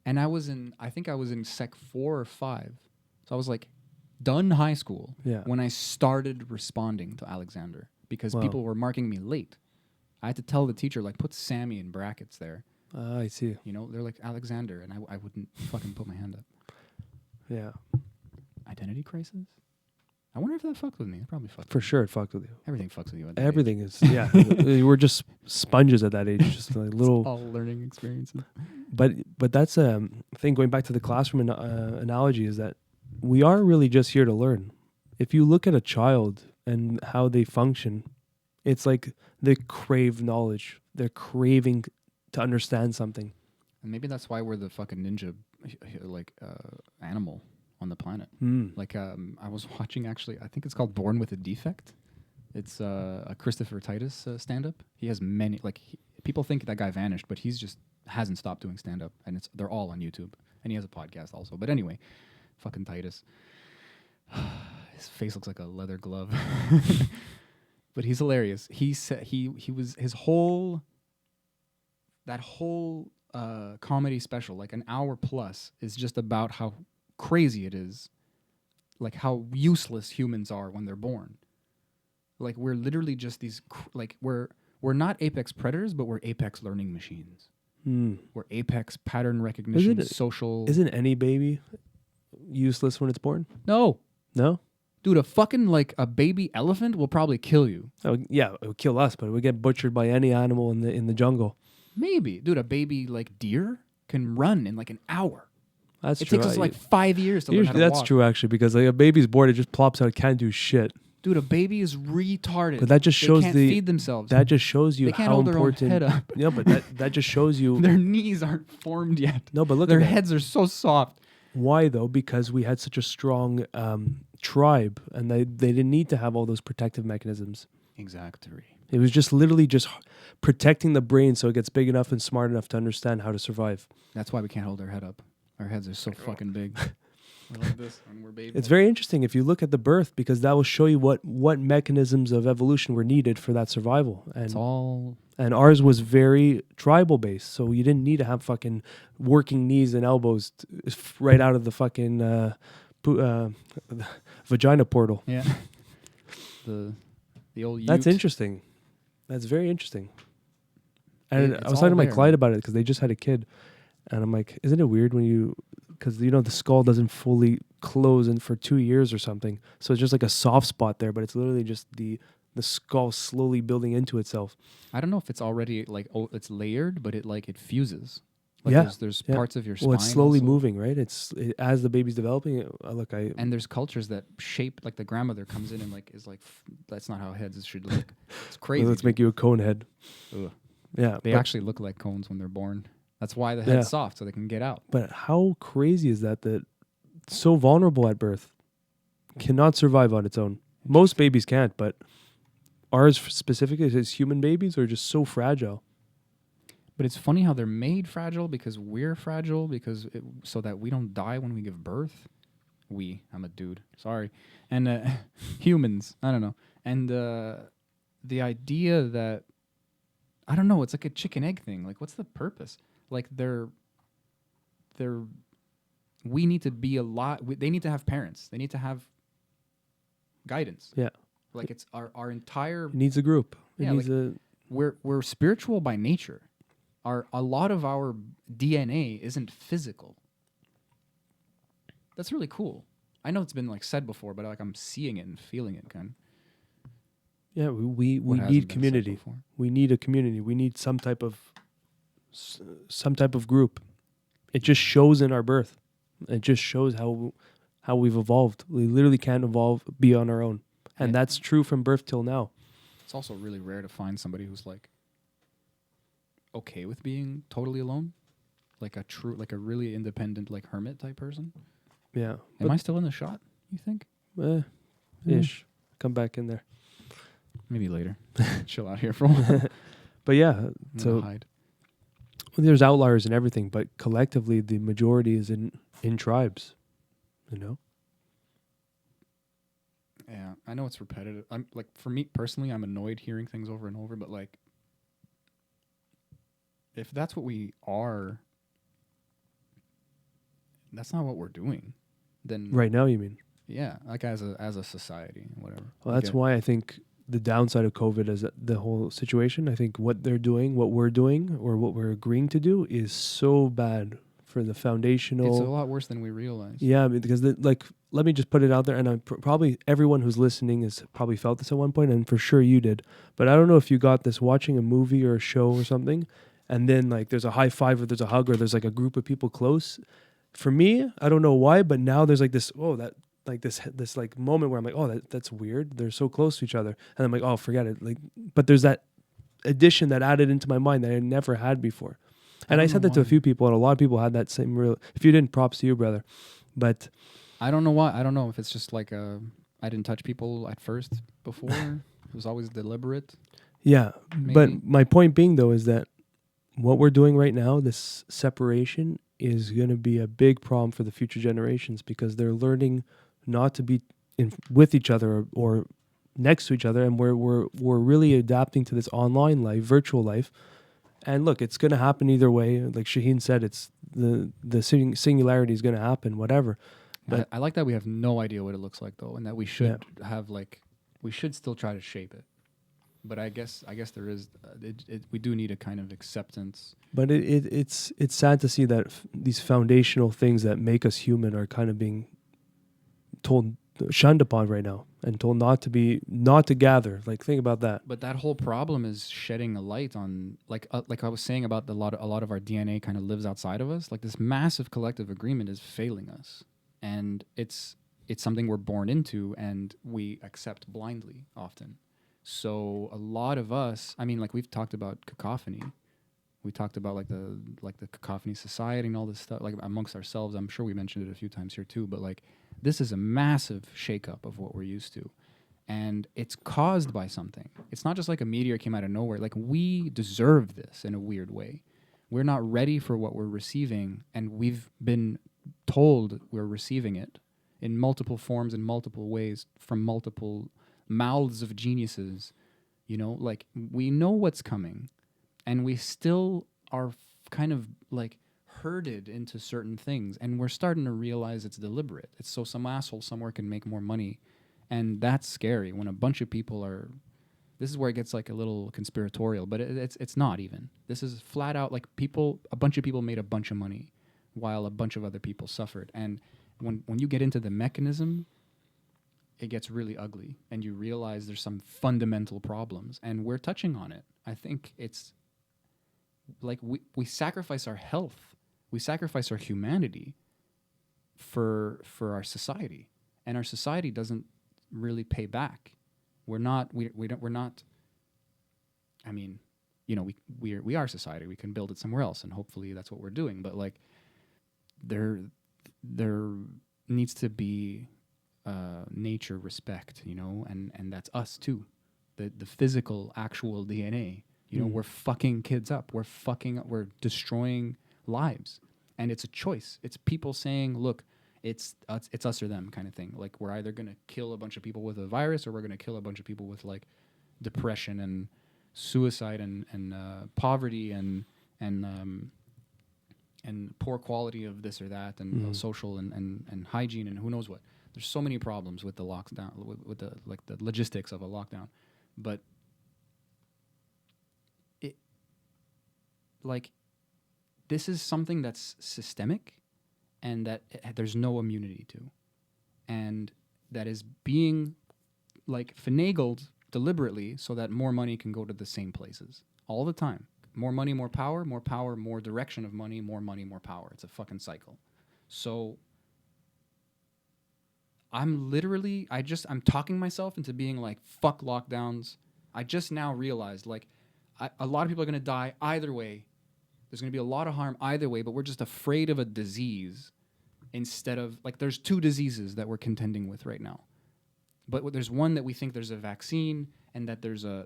and I think I was in Sec 4 or 5, so I was like done high school Yeah. when I started responding to Alexander because Wow. people were marking me late. I had to tell the teacher like put Sammy in brackets there. I see. You know, they're like Alexander, and I wouldn't fucking put my hand up. Yeah, Identity crisis. I wonder if that fucked with me. It probably fucked. for with me. sure it fucked with you. Everything fucks with you. At that Everything is, yeah. We're just sponges at that age, just like age. little. All learning experiences. But that's a thing. Going back to the classroom analogy, is that we are really just here to learn. If you look at a child and how they function, it's like they crave knowledge. They're craving to understand something. And maybe that's why we're the fucking ninja, animal on the planet. Like, I was watching actually, I think it's called Born with a Defect. It's a Christopher Titus stand-up. He has many, people think that guy vanished, but he's just hasn't stopped doing stand-up, and they're all on YouTube. And he has a podcast also. But anyway, fucking Titus. His face looks like a leather glove. But he's hilarious. He said he was his whole comedy special, like an hour plus, is just about how crazy it is, like how useless humans are when they're born. Like we're literally just these, we're not apex predators, but we're apex learning machines. We're apex pattern recognition, social. Isn't any baby useless when it's born? No, No. dude, a baby elephant will probably kill you. Oh yeah, it would kill us, but it would get butchered by any animal in the jungle. Maybe, dude, a baby like deer can run in like an hour. That's It true. takes us like 5 years to learn how to That's walk. true actually, because like a baby's born, it just plops out, can't do shit. Dude, a baby is retarded. But that just shows they can't the feed themselves. That just shows you They can't how hold their own important. head up. Yeah, but that just shows you. Their knees aren't formed yet. No, but look Their at that. heads are so soft. Why though? Because we had such a strong tribe, and they didn't need to have all those protective mechanisms. Exactly. It was just literally just protecting the brain so it gets big enough and smart enough to understand how to survive. That's why we can't hold our head up. Our heads are so fucking big. We're like this when we're babies. It's very interesting if you look at the birth, because that will show you what mechanisms of evolution were needed for that survival. It's all And ours was very tribal based, so you didn't need to have fucking working knees and elbows right out of the fucking vagina portal. yeah. the old. That's ute. interesting. That's very interesting. And It's I was all talking to my there, client man. about it because they just had a kid, and I'm like, isn't it weird when because the skull doesn't fully close in for 2 years or something, so it's just like a soft spot there, but it's literally just the skull slowly building into itself. I don't know if it's already it's layered, but it fuses. Like Yeah, there's yeah. parts of your spine. Well, it's slowly also. moving, right? As the baby's developing. And there's cultures that shape, like the grandmother comes in and that's not how heads should look. It's crazy. Let's make you a cone head. Ugh. Yeah, They but, actually look like cones when they're born. That's why the head's Yeah. soft, so they can get out. But how crazy is that so vulnerable at birth cannot survive on its own? Most babies can't, but ours specifically as human babies are just so fragile. But it's funny how they're made fragile because we're fragile so that we don't die when we give birth. I'm a dude, sorry. And humans, I don't know. And the idea that, I don't know, it's like a chicken egg thing. Like, what's the purpose? Like, we need to be a lot. They need to have parents. They need to have guidance. Yeah. Like, it's our entire. It needs a group. It Yeah, needs like, we're spiritual by nature. A lot of our DNA isn't physical. That's really cool. I know it's been like said before, but like I'm seeing it and feeling it, kind of. Yeah, we What hasn't need been said community. before. We need a community. We need some type of group. It just shows in our birth. It just shows how we've evolved. We literally can't be on our own, and Yeah. that's true from birth till now. It's also really rare to find somebody who's like okay with being totally alone, like a really independent, like hermit type person. Yeah, Am I still in the shot? You think? ish. Come back in there. Maybe later. Chill out here for a while. But yeah, I'm gonna so hide. there's outliers and everything, but collectively the majority is in tribes. You know. Yeah, I know it's repetitive. I'm like, for me personally, I'm annoyed hearing things over and over, but like, if that's what we are, that's not what we're doing. Then Right now, you mean? yeah, like as a society, whatever. Well, that's why I think the downside of COVID is that the whole situation. I think what they're doing, what we're doing, or what we're agreeing to do is so bad for the foundational. It's a lot worse than we realize. Yeah, I mean, because let me just put it out there, and I'm probably everyone who's listening has probably felt this at one point, and for sure you did. But I don't know if you got this watching a movie or a show or something, and then like there's a high five or there's a hug or there's like a group of people close. For me, I don't know why, but now there's like this this like moment where I'm like, oh, that's weird. They're so close to each other, and I'm like, oh, forget it. Like, but there's that addition that added into my mind that I never had before. And I said that to a few people, and a lot of people had that same real. If you didn't, props to you, brother. But I don't know why. I don't know if it's just like I didn't touch people at first before. It was always deliberate. yeah, Maybe. but my point being though is that what we're doing right now, this separation, is going to be a big problem for the future generations because they're learning not to be with each other or next to each other, and we're really adapting to this online life, virtual life. And look, it's going to happen either way. Like Shaheen said, it's the singularity is going to happen, whatever. But I like that we have no idea what it looks like though, and that we should have we should still try to shape it. But I guess there is we do need a kind of acceptance. But it's sad to see that these foundational things that make us human are kind of being shunned upon right now and told not to gather. Like, think about that. But that whole problem is shedding a light on, like I was saying about a lot of our DNA kind of lives outside of us. Like, this massive collective agreement is failing us, and it's something we're born into and we accept blindly often. So a lot of us, I mean, like we've talked about cacophony. We talked about like the cacophony society and all this stuff, like amongst ourselves. I'm sure we mentioned it a few times here too, but like this is a massive shakeup of what we're used to. And it's caused by something. It's not just like a meteor came out of nowhere. Like, we deserve this in a weird way. We're not ready for what we're receiving, and we've been told we're receiving it in multiple forms, in multiple ways, from multiple mouths of geniuses. You know, like, we know what's coming, and we still are kind of like herded into certain things, and we're starting to realize it's deliberate. It's so some asshole somewhere can make more money. And that's scary when a bunch of people are. This is where it gets like a little conspiratorial, but it's not even. This is flat out like a bunch of people made a bunch of money while a bunch of other people suffered. And when you get into the mechanism, it gets really ugly, and you realize there's some fundamental problems, and we're touching on it. I think it's like we sacrifice our health, we sacrifice our humanity for our society, and our society doesn't really pay back. We're not. I mean, you know, we are society. We can build it somewhere else, and hopefully that's what we're doing. But like, there needs to be nature respect, you know, and that's us too. The physical, actual DNA. You know, we're fucking kids up. We're destroying lives, and it's a choice. It's people saying, look. It's us or them kind of thing. Like, we're either going to kill a bunch of people with a virus, or we're going to kill a bunch of people with like depression and suicide and poverty and poor quality of this or that and social and hygiene and who knows what. There's so many problems with the lockdown, with the logistics of a lockdown, but this is something that's systemic and that there's no immunity to, and that is being finagled deliberately so that more money can go to the same places all the time. More money, more power, more direction of money, more power. It's a fucking cycle. So I'm talking myself into being like, fuck lockdowns. I just now realized a lot of people are going to die either way. There's going to be a lot of harm either way, but we're just afraid of a disease instead of there's two diseases that we're contending with right now. But there's one that we think there's a vaccine and that there's a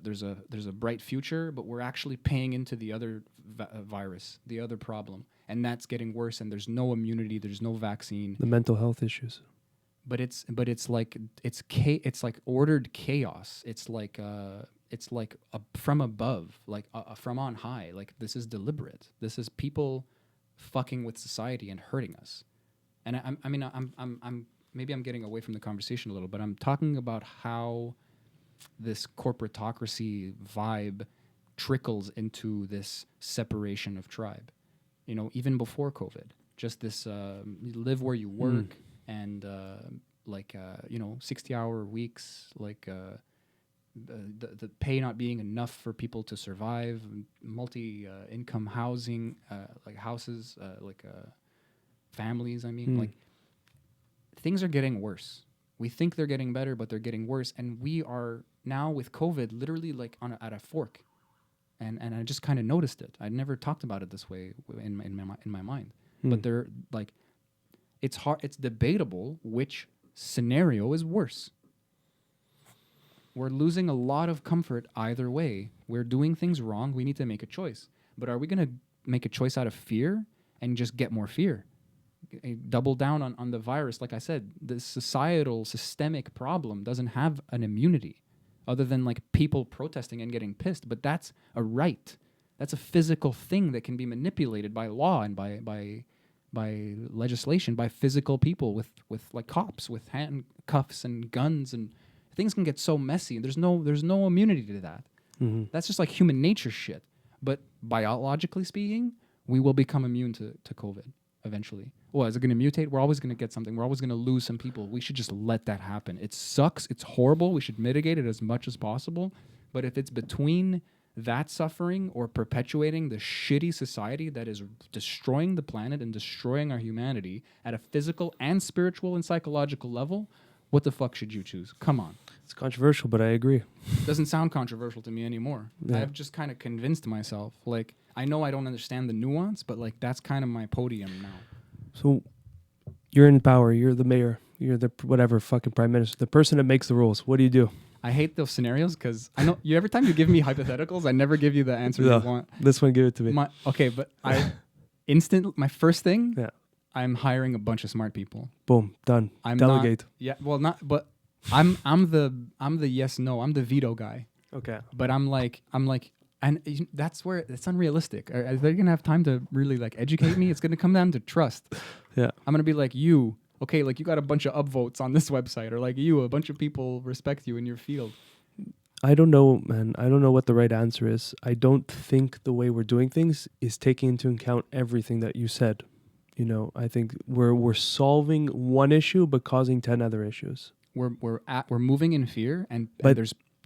bright future, but we're actually paying into the other virus, the other problem, and that's getting worse. And there's no immunity, there's no vaccine. The mental health issues. But it's ordered chaos. It's from above, from on high. This is deliberate. This is people fucking with society and hurting us. And I'm maybe I'm getting away from the conversation a little, but I'm talking about how this corporatocracy vibe trickles into this separation of tribe. Even before COVID, just this live where you work and 60-hour weeks, the pay not being enough for people to survive, multi-income housing, houses, families. Things are getting worse. We think they're getting better, but they're getting worse. And we are now with COVID literally at a fork. And I just kind of noticed it. I'd never talked about it this way in my mind. But they're it's hard. It's debatable which scenario is worse. We're losing a lot of comfort either way. We're doing things wrong. We need to make a choice. But are we going to make a choice out of fear and just get more fear? Double down on the virus. Like I said, the societal systemic problem doesn't have an immunity other than people protesting and getting pissed. But that's a right. That's a physical thing that can be manipulated by law and by legislation, by physical people with cops with handcuffs and guns, and things can get so messy. There's no immunity to that. Mm-hmm. That's just human nature shit. But biologically speaking, we will become immune to COVID eventually. Well, is it going to mutate? We're always going to get something. We're always going to lose some people. We should just let that happen. It sucks. It's horrible. We should mitigate it as much as possible. But if it's between that suffering or perpetuating the shitty society that is destroying the planet and destroying our humanity at a physical and spiritual and psychological level, what the fuck should you choose? Come on. It's controversial, but I agree. Doesn't sound controversial to me anymore. Yeah. I've just kind of convinced myself. I know I don't understand the nuance, but that's kind of my podium now. So you're in power. You're the mayor. You're the whatever fucking prime minister. The person that makes the rules. What do? I hate those scenarios because I know every time you give me hypotheticals, I never give you the answer you want. This one, give it to me. My first thing, I'm hiring a bunch of smart people. Boom, done. Delegate. I'm the yes, no. I'm the veto guy. Okay. But and that's where it's unrealistic. Are they going to have time to really educate me? It's going to come down to trust. Yeah. I'm going to be like, you, okay, you got a bunch of upvotes on this website, or a bunch of people respect you in your field. I don't know, man. I don't know what the right answer is. I don't think the way we're doing things is taking into account everything that you said. I think we're solving one issue but causing 10 other issues. We're moving in fear, and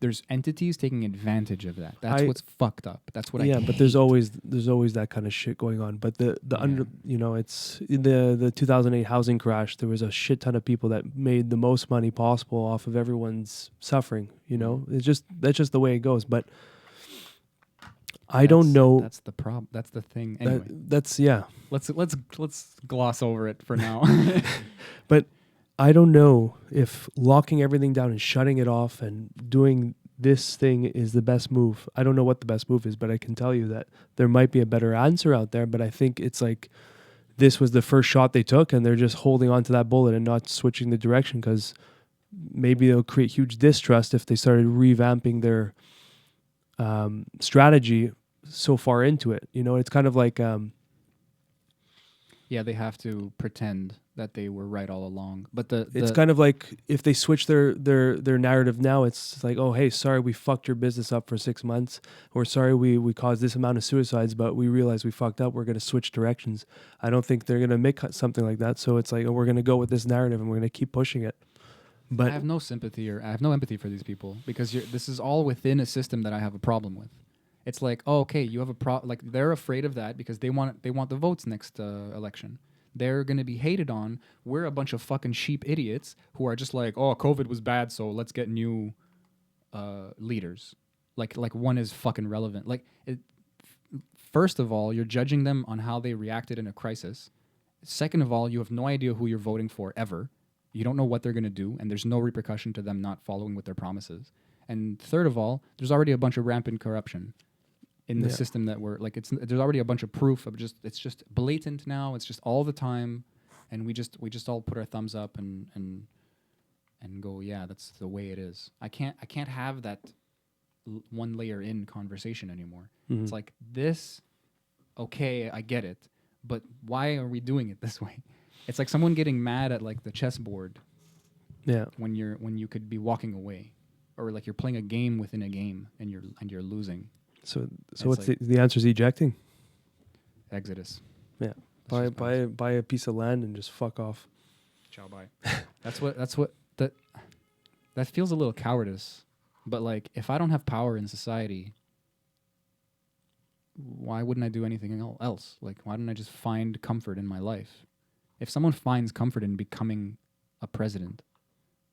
there's entities taking advantage of that. That's what's fucked up. That's what I hate. But there's always that kind of shit going on. But it's in the 2008 housing crash. There was a shit ton of people that made the most money possible off of everyone's suffering. That's just the way it goes. But I don't know. That's the problem. That's the thing. Anyway, Let's gloss over it for now. But I don't know if locking everything down and shutting it off and doing this thing is the best move. I don't know what the best move is, but I can tell you that there might be a better answer out there. But I think it's this was the first shot they took, and they're just holding on to that bullet and not switching the direction, because maybe they'll create huge distrust if they started revamping their strategy so far into it. You know, it's kind of like Yeah, they have to pretend that they were right all along. But it's kind of like if they switch their narrative now, it's like, oh, hey, sorry, we fucked your business up for 6 months, or sorry, we caused this amount of suicides, but we realized we fucked up. We're going to switch directions. I don't think they're going to make something like that. So it's like, oh, we're going to go with this narrative and we're going to keep pushing it. But I have no sympathy or I have no empathy for these people because this is all within a system that I have a problem with. It's like, oh, okay, you have a like they're afraid of that because they want the votes next election. They're going to be hated on. We're a bunch of fucking sheep idiots who are just like, oh, COVID was bad, so let's get new leaders. Like one is fucking relevant. First of all, you're judging them on how they reacted in a crisis. Second of all, you have no idea who you're voting for ever. You don't know what they're going to do, and there's no repercussion to them not following with their promises. And third of all, there's already a bunch of rampant corruption in the system that we're like. There's already a bunch of proof of it's just blatant now. It's just all the time, and we just all put our thumbs up and go, yeah, that's the way it is. I can't have that one layer in conversation anymore. Mm-hmm. It's like this. Okay, I get it, but why are we doing it this way? It's like someone getting mad at like the chessboard. Yeah. When you could be walking away, or like you're playing a game within a game and you're losing. So what's the answer is ejecting? Exodus. Yeah. Buy a piece of land and just fuck off. Ciao bye. That feels a little cowardice. But like if I don't have power in society, why wouldn't I do anything else? Like why don't I just find comfort in my life? If someone finds comfort in becoming a president,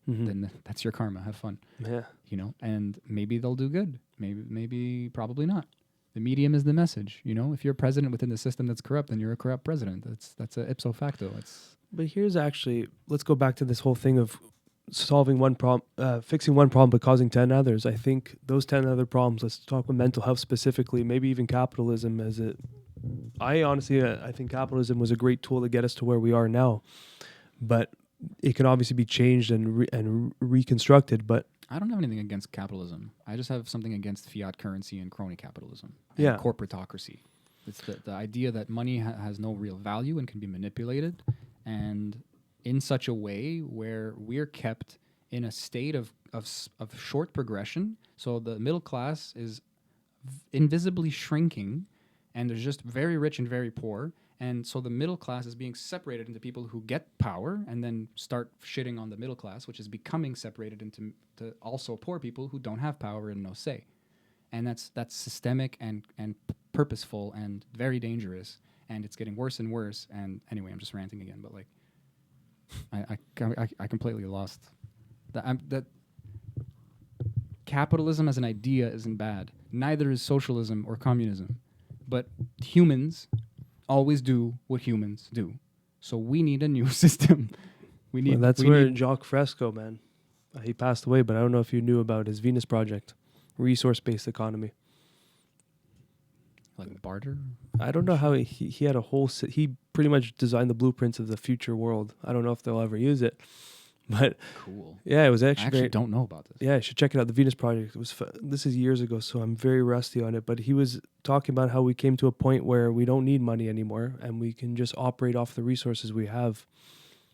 then that's your karma. Have fun. Yeah. You know, and maybe they'll do good. Maybe probably not. The medium is the message. You know, if you're a president within the system that's corrupt, then you're a corrupt president. That's a ipso facto. But here's actually, let's go back to this whole thing of solving one problem, fixing one problem, but causing 10 others. I think those 10 other problems, let's talk about mental health specifically, maybe even capitalism I think capitalism was a great tool to get us to where we are now, but it can obviously be changed and reconstructed. But I don't have anything against capitalism. I just have something against fiat currency and crony capitalism and corporatocracy. It's the idea that money has no real value and can be manipulated, and in such a way where we're kept in a state of short progression. So the middle class is invisibly shrinking, and there's just very rich and very poor. And so the middle class is being separated into people who get power and then start shitting on the middle class, which is becoming separated into also poor people who don't have power and no say. And that's systemic and purposeful and very dangerous. And it's getting worse and worse. And anyway, I'm just ranting again, but like I completely lost that capitalism as an idea isn't bad. Neither is socialism or communism. But humans always do what humans do. So we need a new system. That's where Jacques Fresco, man. He passed away, but I don't know if you knew about his Venus project, resource-based economy. Like barter? I don't know how he had a whole... he pretty much designed the blueprints of the future world. I don't know if they'll ever use it. But cool. Yeah, it was actually. I actually don't know about this. Yeah, you should check it out. The Venus Project. It was. This is years ago, so I'm very rusty on it. But he was talking about how we came to a point where we don't need money anymore, and we can just operate off the resources we have.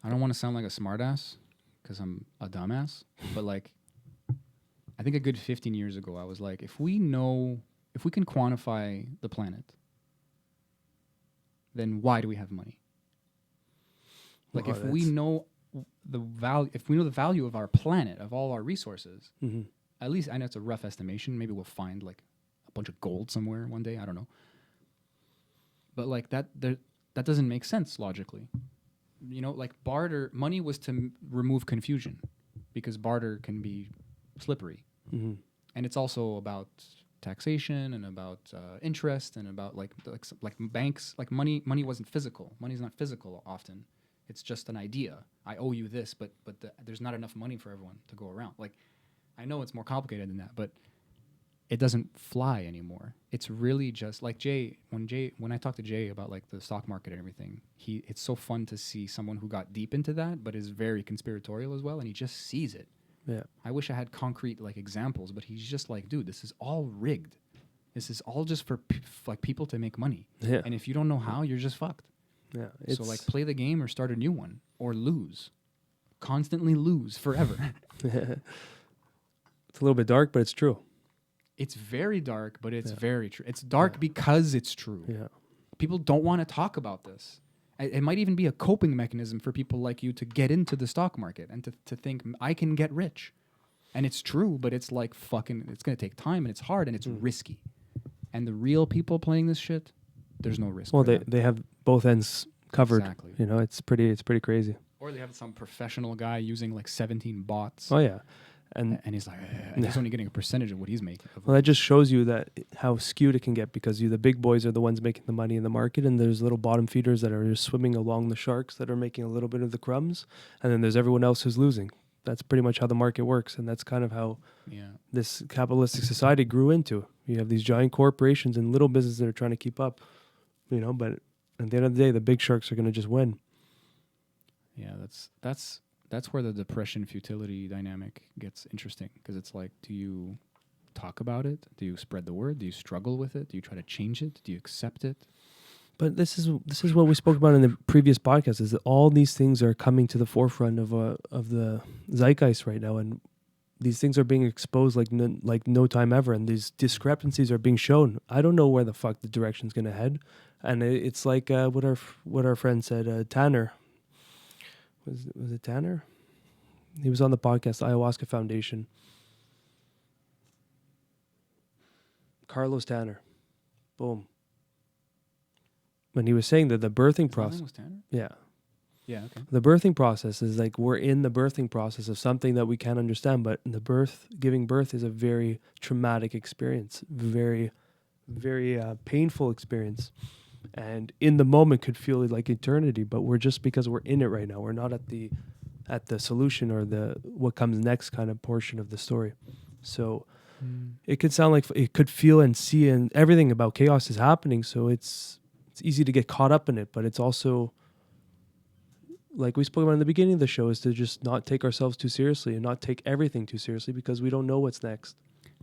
I don't want to sound like a smartass because I'm a dumbass, but like, I think a good 15 years ago, I was like, if we can quantify the planet, then why do we have money? Like, if we know the value of our planet, of all our resources, at least I know it's a rough estimation. Maybe we'll find like a bunch of gold somewhere one day. I don't know. But like that doesn't make sense logically. You know, like barter, money was to remove confusion because barter can be slippery. And it's also about taxation and about interest and about like banks. Like money wasn't physical. Money's not physical often. It's just an idea. I owe you this, but there's not enough money for everyone to go around. Like, I know it's more complicated than that, but it doesn't fly anymore. It's really just like when I talk to Jay about like the stock market and everything, it's so fun to see someone who got deep into that, but is very conspiratorial as well, and he just sees it. Yeah. I wish I had concrete like examples, but he's just like, dude, this is all rigged. This is all just for like people to make money. Yeah. And if you don't know how, you're just fucked. Yeah. So like play the game or start a new one or lose. Constantly lose forever. It's a little bit dark, but it's true. It's very dark, but it's very true. It's dark because it's true. Yeah. People don't want to talk about this. It might even be a coping mechanism for people like you to get into the stock market and to think, I can get rich. And it's true, but it's like fucking, it's going to take time and it's hard and it's risky. And the real people playing this shit, there's no risk. Well, for them. they have both ends covered. Exactly. You know, it's pretty crazy. Or they have some professional guy using like 17 bots. Oh yeah. And He's like, and he's only getting a percentage of what he's making. well, that just shows you that how skewed it can get, because the big boys are the ones making the money in the market, and there's little bottom feeders that are just swimming along the sharks that are making a little bit of the crumbs, and then there's everyone else who's losing. That's pretty much how the market works, and that's kind of how this capitalistic society grew into. You have these giant corporations and little businesses that are trying to keep up, you know, but at the end of the day, the big sharks are going to just win. Yeah, that's where the depression futility dynamic gets interesting, because it's like, do you talk about it? Do you spread the word? Do you struggle with it? Do you try to change it? Do you accept it? But this is what we spoke about in the previous podcast, is that all these things are coming to the forefront of the zeitgeist right now, and these things are being exposed like no time ever, and these discrepancies are being shown. I don't know where the fuck the direction's going to head, and it's like what our friend said, Tanner. Was it Tanner? He was on the podcast, Ayahuasca Foundation. Carlos Tanner. Boom. When he was saying that the birthing process. Was Tanner? Yeah. Yeah, okay. The birthing process is like, we're in the birthing process of something that we can't understand, but giving birth is a very traumatic experience, very, very painful experience. And in the moment could feel like eternity, but because we're in it right now. We're not at the solution or the what comes next kind of portion of the story. So it could sound like it could feel and see, and everything about chaos is happening. So it's easy to get caught up in it, but it's also, like we spoke about in the beginning of the show, is to just not take ourselves too seriously and not take everything too seriously, because we don't know what's next.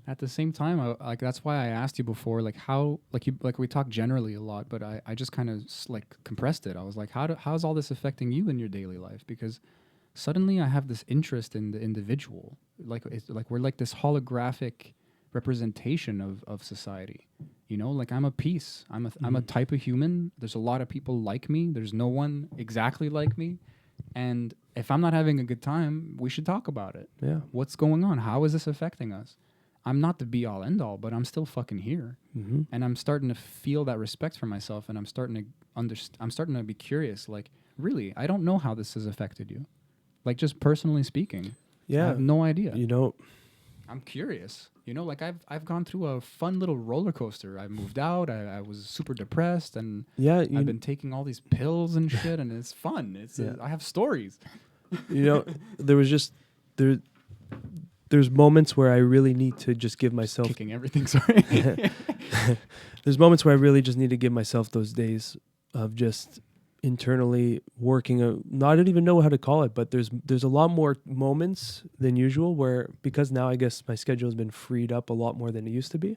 At the same time, that's why I asked you before, like how, like we talk generally a lot, but I just kind of like compressed it. I was like, how's all this affecting you in your daily life? Because suddenly I have this interest in the individual, like we're like this holographic representation of society. You know, like I'm a piece. I'm a type of human. There's a lot of people like me. There's no one exactly like me. And if I'm not having a good time, we should talk about it. Yeah. What's going on? How is this affecting us? I'm not the be all end all, but I'm still fucking here. Mm-hmm. And I'm starting to feel that respect for myself, and I'm starting to be curious, like, really, I don't know how this has affected you. Like, just personally speaking. Yeah. I have no idea. You know, I'm curious. You know, like I've gone through a fun little roller coaster. I moved out. I was super depressed, and I've been taking all these pills and shit, and it's fun. I have stories. You know, there's moments where I really need to just give myself Kicking everything. Sorry. There's moments where I really just need to give myself those days of just internally working. I don't even know how to call it, but there's a lot more moments than usual where, because now I guess my schedule has been freed up a lot more than it used to be,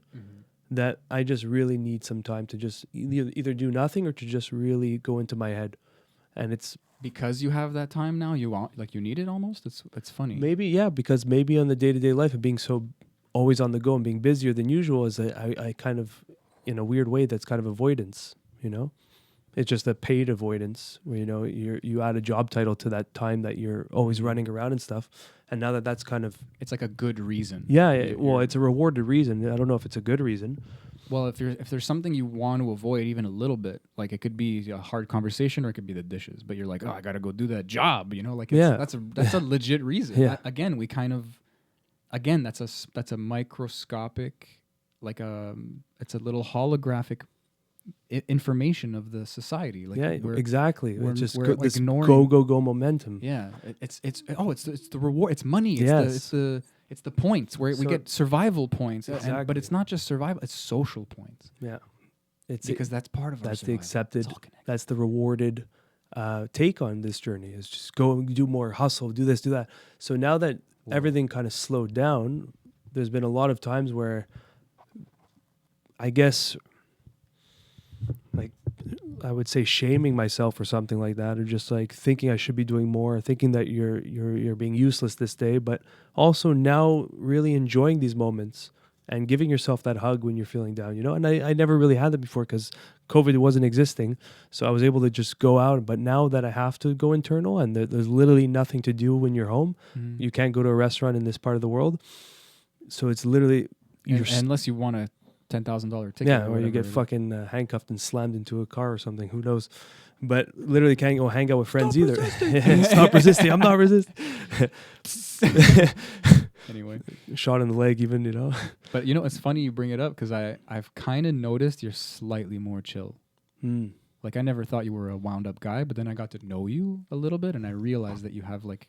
that I just really need some time to just either do nothing or to just really go into my head. And it's because you have that time now, you need it almost. It's funny. Maybe, yeah, because maybe on the day-to-day life of being so always on the go and being busier than usual is I kind of, in a weird way, that's kind of avoidance, you know? It's just a paid avoidance where, you know, you add a job title to that time that you're always running around and stuff. And now that's kind of... It's like a good reason. Yeah, it's a rewarded reason. I don't know if it's a good reason. Well, if there's something you want to avoid even a little bit, like it could be a hard conversation or it could be the dishes, but you're like, oh, I got to go do that job, you know? Like, that's a legit reason. Yeah. Again, that's a microscopic, like it's a little holographic information of the society. Like exactly. It's just this ignoring go momentum. Yeah, it's the reward. It's money. It's the points where we get survival points. Exactly. But it's not just survival. It's social points. Yeah, because that's part of our that's survival. the accepted. That's the rewarded take on this journey. Is just go do more, hustle, do this, do that. So now that everything kind of slowed down, there's been a lot of times where I guess, like, I would say shaming myself or something like that, or just like thinking I should be doing more, thinking that you're being useless this day, but also now really enjoying these moments and giving yourself that hug when you're feeling down, you know? And I never really had that before because COVID wasn't existing. So I was able to just go out. But now that I have to go internal and there's literally nothing to do when you're home, you can't go to a restaurant in this part of the world. So it's literally... unless you want a $10,000 ticket. Yeah, or you get fucking handcuffed and slammed into a car or something. Who knows? But literally can't go hang out with friends either. Stop resisting. I'm not resisting. Anyway. Shot in the leg even, you know. But you know, it's funny you bring it up because I've kind of noticed you're slightly more chill. Like I never thought you were a wound up guy, but then I got to know you a little bit and I realized that you have like,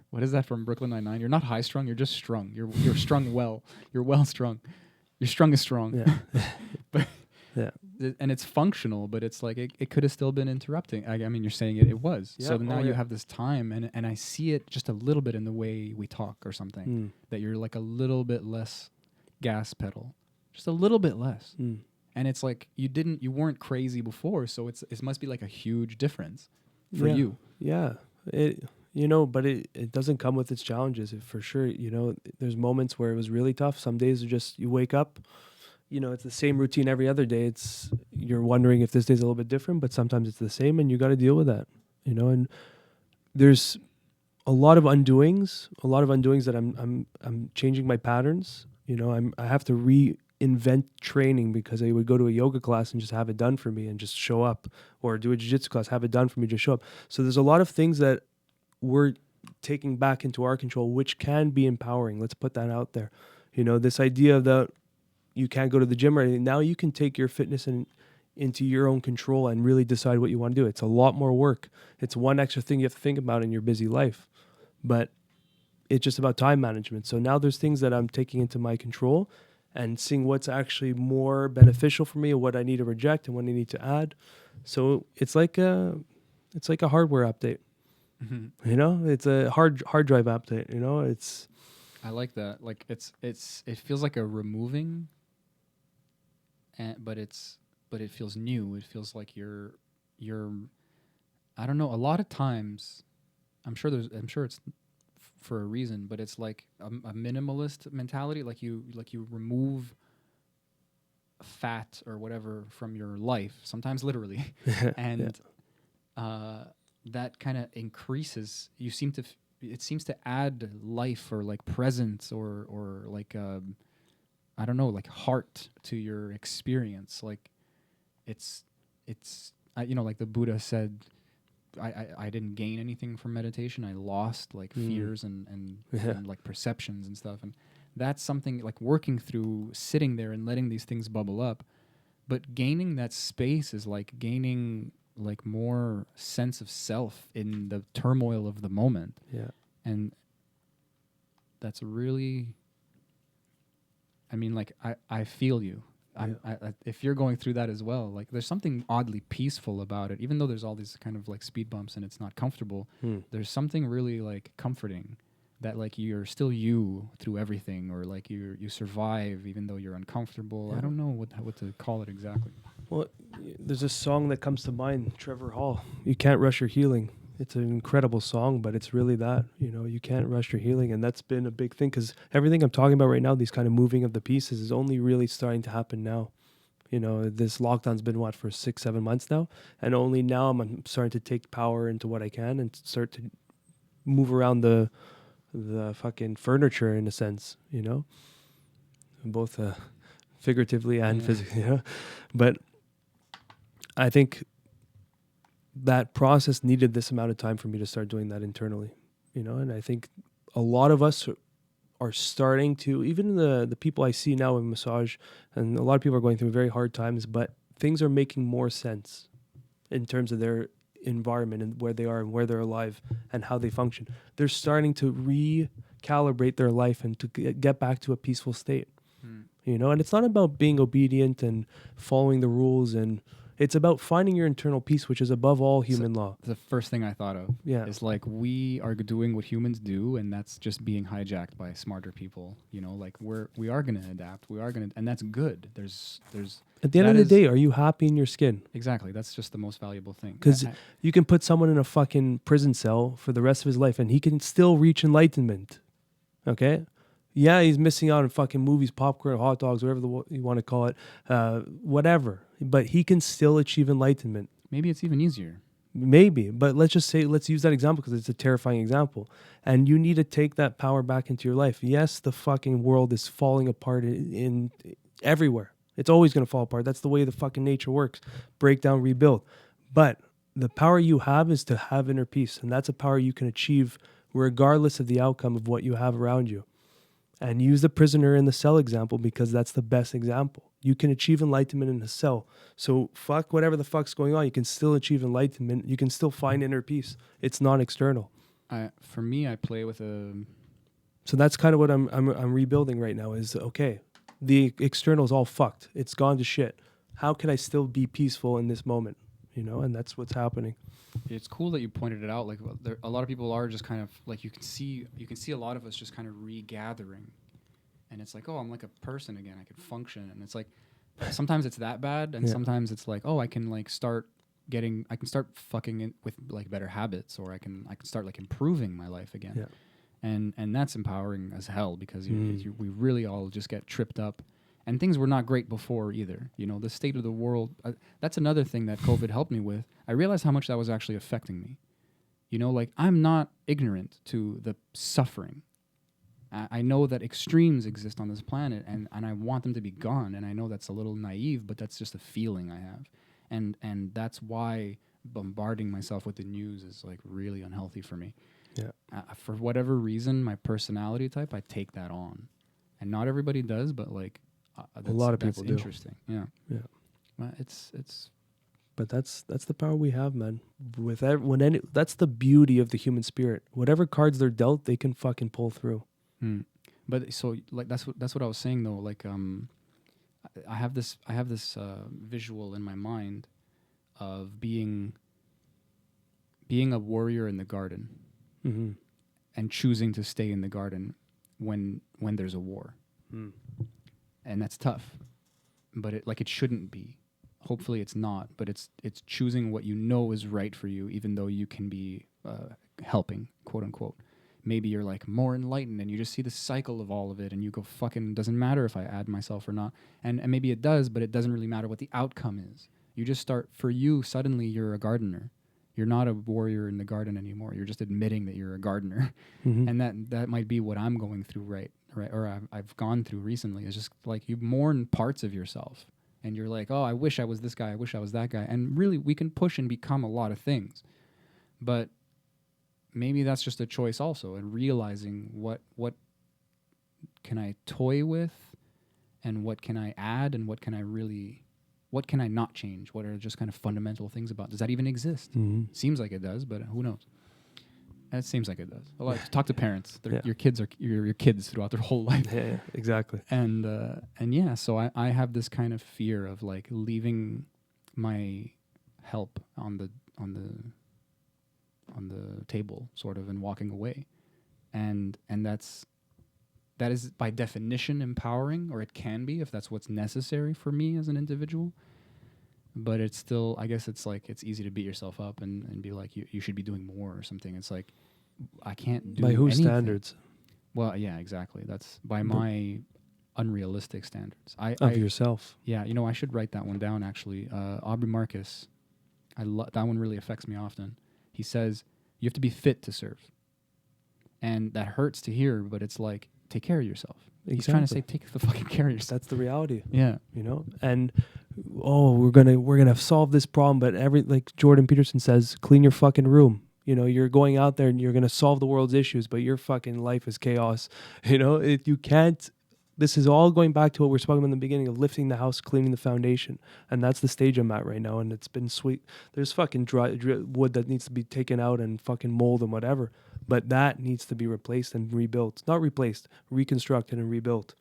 what is that from Brooklyn Nine-Nine? You're not high strung, you're just strung. You're strung well. You're well strung. You're strung is strong. Yeah. But yeah. And it's functional, but it's like it could have still been interrupting. I mean, you're saying it was. Yeah, so now you have this time, and I see it just a little bit in the way we talk or something, that you're like a little bit less gas pedal, just a little bit less. And it's like you weren't crazy before, so it must be like a huge difference for you. Yeah. But it doesn't come with its challenges, for sure. You know, there's moments where it was really tough. Some days are just, you wake up, you know, it's the same routine every other day. You're wondering if this day's a little bit different, but sometimes it's the same and you got to deal with that, you know. And there's a lot of undoings that I'm changing my patterns. You know, I have to reinvent training because I would go to a yoga class and just have it done for me and just show up, or do a jiu-jitsu class, have it done for me, just show up. So there's a lot of things that we're taking back into our control, which can be empowering. Let's put that out there. You know, this idea that you can't go to the gym or anything. Now you can take your fitness into your own control and really decide what you want to do. It's a lot more work. It's one extra thing you have to think about in your busy life, but it's just about time management. So now there's things that I'm taking into my control and seeing what's actually more beneficial for me and what I need to reject and what I need to add. So it's like a hardware update. You know, it's a hard drive update. You know, I like that. Like it feels like a removing, but it feels new. It feels like you're I don't know. A lot of times, I'm sure it's for a reason, but it's like a minimalist mentality. Like you remove fat or whatever from your life, sometimes literally, and that kind of increases. It seems to add life or like presence or like I don't know, like heart to your experience. Like it's you know, like the Buddha said, I didn't gain anything from meditation. I lost like fears and like perceptions and stuff. And that's something like working through, sitting there and letting these things bubble up. But gaining that space is like gaining like more sense of self in the turmoil of the moment. Yeah. And that's really, I mean, like I feel you. I if you're going through that as well, like there's something oddly peaceful about it, even though there's all these kind of like speed bumps and it's not comfortable. There's something really like comforting that like you're still you through everything, or like you survive even though you're uncomfortable. I don't know what to call it exactly. Well, there's a song that comes to mind, Trevor Hall. You can't rush your healing. It's an incredible song, but it's really that, you know, you can't rush your healing. And that's been a big thing because everything I'm talking about right now, these kind of moving of the pieces, is only really starting to happen now. You know, this lockdown's been for 6-7 months now. And only now I'm starting to take power into what I can and start to move around the fucking furniture in a sense, you know, both figuratively and physically, you know? But I think that process needed this amount of time for me to start doing that internally, you know. And I think a lot of us are starting to, even the people I see now in massage, and a lot of people are going through very hard times, but things are making more sense in terms of their environment and where they are and where they're alive and how they function. They're starting to recalibrate their life and to get back to a peaceful state, you know. And it's not about being obedient and following the rules, and It's about finding your internal peace, which is above all human law. The first thing I thought of is like we are doing what humans do, and that's just being hijacked by smarter people. You know, like we are going to adapt. We are going to, and that's good. There's at the end of the day, are you happy in your skin? Exactly. That's just the most valuable thing. Because you can put someone in a fucking prison cell for the rest of his life, and he can still reach enlightenment. Okay. Yeah, he's missing out on fucking movies, popcorn, hot dogs, whatever you want to call it, whatever. But he can still achieve enlightenment. Maybe it's even easier. Maybe, but let's use that example because it's a terrifying example. And you need to take that power back into your life. Yes, the fucking world is falling apart in everywhere. It's always going to fall apart. That's the way the fucking nature works. Break down, rebuild. But the power you have is to have inner peace. And that's a power you can achieve regardless of the outcome of what you have around you. And use the prisoner in the cell example because that's the best example. You can achieve enlightenment in a cell. So fuck whatever the fuck's going on. You can still achieve enlightenment. You can still find inner peace. It's not external. For me, I play with So that's kind of what I'm rebuilding right now is, okay, the external is all fucked. It's gone to shit. How can I still be peaceful in this moment? You know, and that's what's happening. It's cool that you pointed it out. Like a lot of people are just kind of like you can see a lot of us just kind of regathering, and it's like, oh, I'm like a person again. I can function, and it's like sometimes it's that bad, and sometimes it's like, oh, I can start fucking in with like better habits, or I can start like improving my life again. Yeah. And that's empowering as hell because we really all just get tripped up. And things were not great before either. You know, the state of the world, that's another thing that COVID helped me with. I realized how much that was actually affecting me. You know, like I'm not ignorant to the suffering. I know that extremes exist on this planet and I want them to be gone. And I know that's a little naive, but that's just a feeling I have. And that's why bombarding myself with the news is like really unhealthy for me. Yeah. For whatever reason, my personality type, I take that on. And not everybody does, but like, a lot of people do. Interesting, yeah. But that's the power we have, man. That's the beauty of the human spirit. Whatever cards they're dealt, they can fucking pull through. But so like that's what I was saying though. Like I have this visual in my mind of being a warrior in the garden, and choosing to stay in the garden when there's a war. And that's tough, but it shouldn't be. Hopefully it's not, but it's choosing what you know is right for you, even though you can be helping, quote unquote. Maybe you're like more enlightened and you just see the cycle of all of it and you go, fucking doesn't matter if I add myself or not. And maybe it does, but it doesn't really matter what the outcome is. You just start, for you, suddenly you're a gardener. You're not a warrior in the garden anymore. You're just admitting that you're a gardener. And that might be what I'm going through right, or I've gone through recently. It's just like you mourn parts of yourself. And you're like, oh, I wish I was this guy. I wish I was that guy. And really, we can push and become a lot of things. But maybe that's just a choice also. And realizing what can I toy with and what can I add and what can I not change? What are just kind of fundamental things about? Does that even exist? Seems like it does, but who knows? It seems like it does. Talk to parents. Your kids are your kids throughout their whole life. Yeah, exactly. And yeah, so I have this kind of fear of like leaving my help on the table, sort of, and walking away, and that is by definition empowering, or it can be if that's what's necessary for me as an individual. But it's still, I guess it's like, it's easy to beat yourself up and be like, you should be doing more or something. It's like, I can't do by whose anything. standards? Well, yeah, exactly. That's by my unrealistic standards. Of yourself. Yeah, I should write that one down, actually. Aubrey Marcus, that one really affects me often. He says, you have to be fit to serve. And that hurts to hear, but it's like, take care of yourself. Exactly. He's trying to say, take the fucking care of yourself. That's the reality. Yeah. And we're gonna solve this problem, but like Jordan Peterson says, clean your fucking room. You're going out there and you're gonna solve the world's issues, but your fucking life is chaos. You can't. This is all going back to what we're talking about in the beginning of lifting the house, cleaning the foundation, and that's the stage I'm at right now. And it's been sweet. There's fucking dry wood that needs to be taken out and fucking mold and whatever, but that needs to be replaced and rebuilt. Not replaced, reconstructed and rebuilt.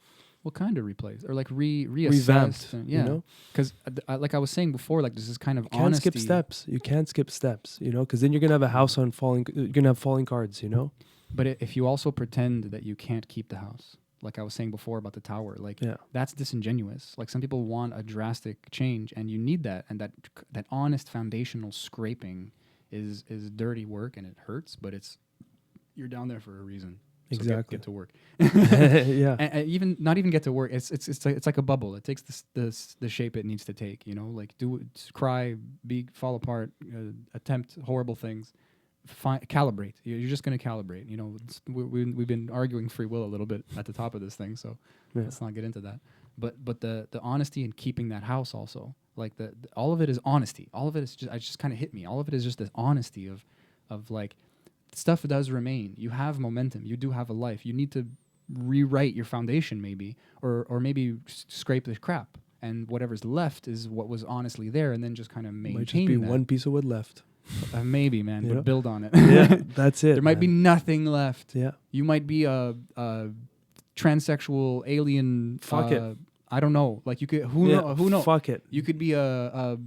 Well, kind of replace or like reassess. Revamped, And, you yeah, know? because like I was saying before, like this is kind of You can't honesty. skip steps. You can't skip steps, you know, because then you're gonna have a house on falling. You're gonna have falling cards, you know. But if you also pretend that you can't keep the house, like I was saying before about the tower, like Yeah. that's disingenuous. Like some people want a drastic change, and you need that, and that honest foundational scraping is dirty work, and it hurts, but you're down there for a reason. So Exactly. get to work. Yeah. And even not even get to work. It's like a bubble. It takes the shape it needs to take. You know, like cry, fall apart, attempt horrible things. Calibrate. You're just going to calibrate. You know, we've been arguing free will a little bit at the top of this thing, so let's not get into that. But the honesty in keeping that house also, like all of it is honesty. All of it is just kind of hit me. All of it is just this honesty of like stuff does remain. You have momentum. You do have a life. You need to rewrite your foundation maybe, or maybe scrape the crap, and whatever's left is what was honestly there, and then just kind of maintain Might just be that. one piece of wood left. Maybe, man, Yeah. but build on it. Yeah, that's it. There might be nothing left. Yeah. You might be a transsexual alien. Fuck it. I don't know. Like you could. Who knows? Fuck it. You could be you're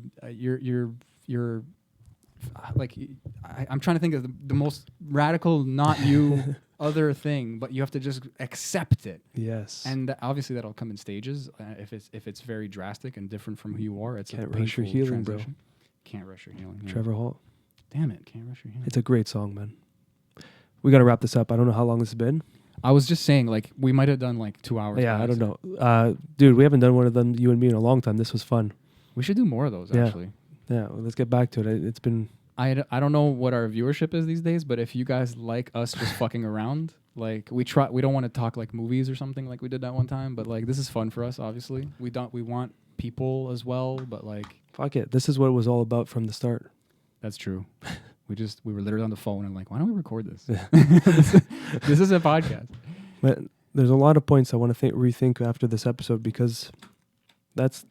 like I'm trying to think of the most radical, not you, other thing, but you have to just accept it. Yes. And obviously that'll come in stages. If it's very drastic and different from who you are, it's Can't a rush your painful healing, bro. transition. Can't rush your healing. yeah. Trevor Hall. Damn it! Can't rush your healing. It's a great song, man. We got to wrap this up. I don't know how long this has been. I was just saying, like, we might have done like 2 hours. Yeah, I guys. don't know. Dude, we haven't done one of them, you and me, in a long time. This was fun. We should do more of those, Yeah. actually. Yeah, well, let's get back to it. It's been... I don't know what our viewership is these days, but if you guys like us just fucking around, like, we don't want to talk like movies or something like we did that one time, but like, this is fun for us, obviously. We want people as well, but like... Fuck it. This is what it was all about from the start. That's true. We were literally on the phone and like, why don't we record this? This is a podcast. But there's a lot of points I want to rethink after this episode, because that's...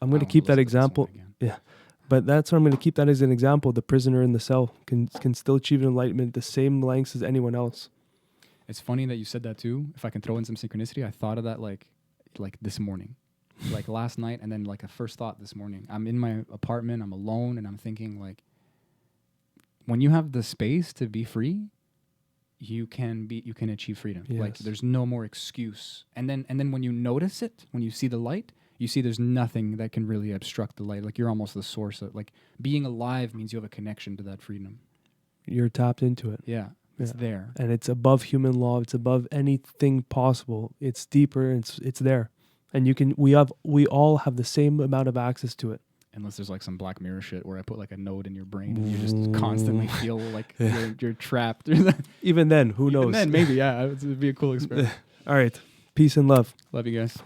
I'm going to keep that example... Yeah. But that's what I'm going to keep that as an example. The prisoner in the cell can still achieve enlightenment the same lengths as anyone else. It's funny that you said that too. If I can throw in some synchronicity, I thought of that like this morning, like last night, and then like a first thought this morning. I'm in my apartment, I'm alone, and I'm thinking like, when you have the space to be free, you can achieve freedom. Yes. Like there's no more excuse. And then when you notice it, when you see the light, you see there's nothing that can really obstruct the light. Like you're almost the source of, like, being alive means you have a connection to that freedom. You're tapped into it. Yeah, it's Yeah. there. And it's above human law. It's above anything possible. It's deeper. It's there. And we all have the same amount of access to it. Unless there's like some Black Mirror shit where I put like a node in your brain and you just constantly feel like you're trapped. Even then, who knows? Even then, maybe, yeah. It would be a cool experiment. All right. Peace and love. Love you guys.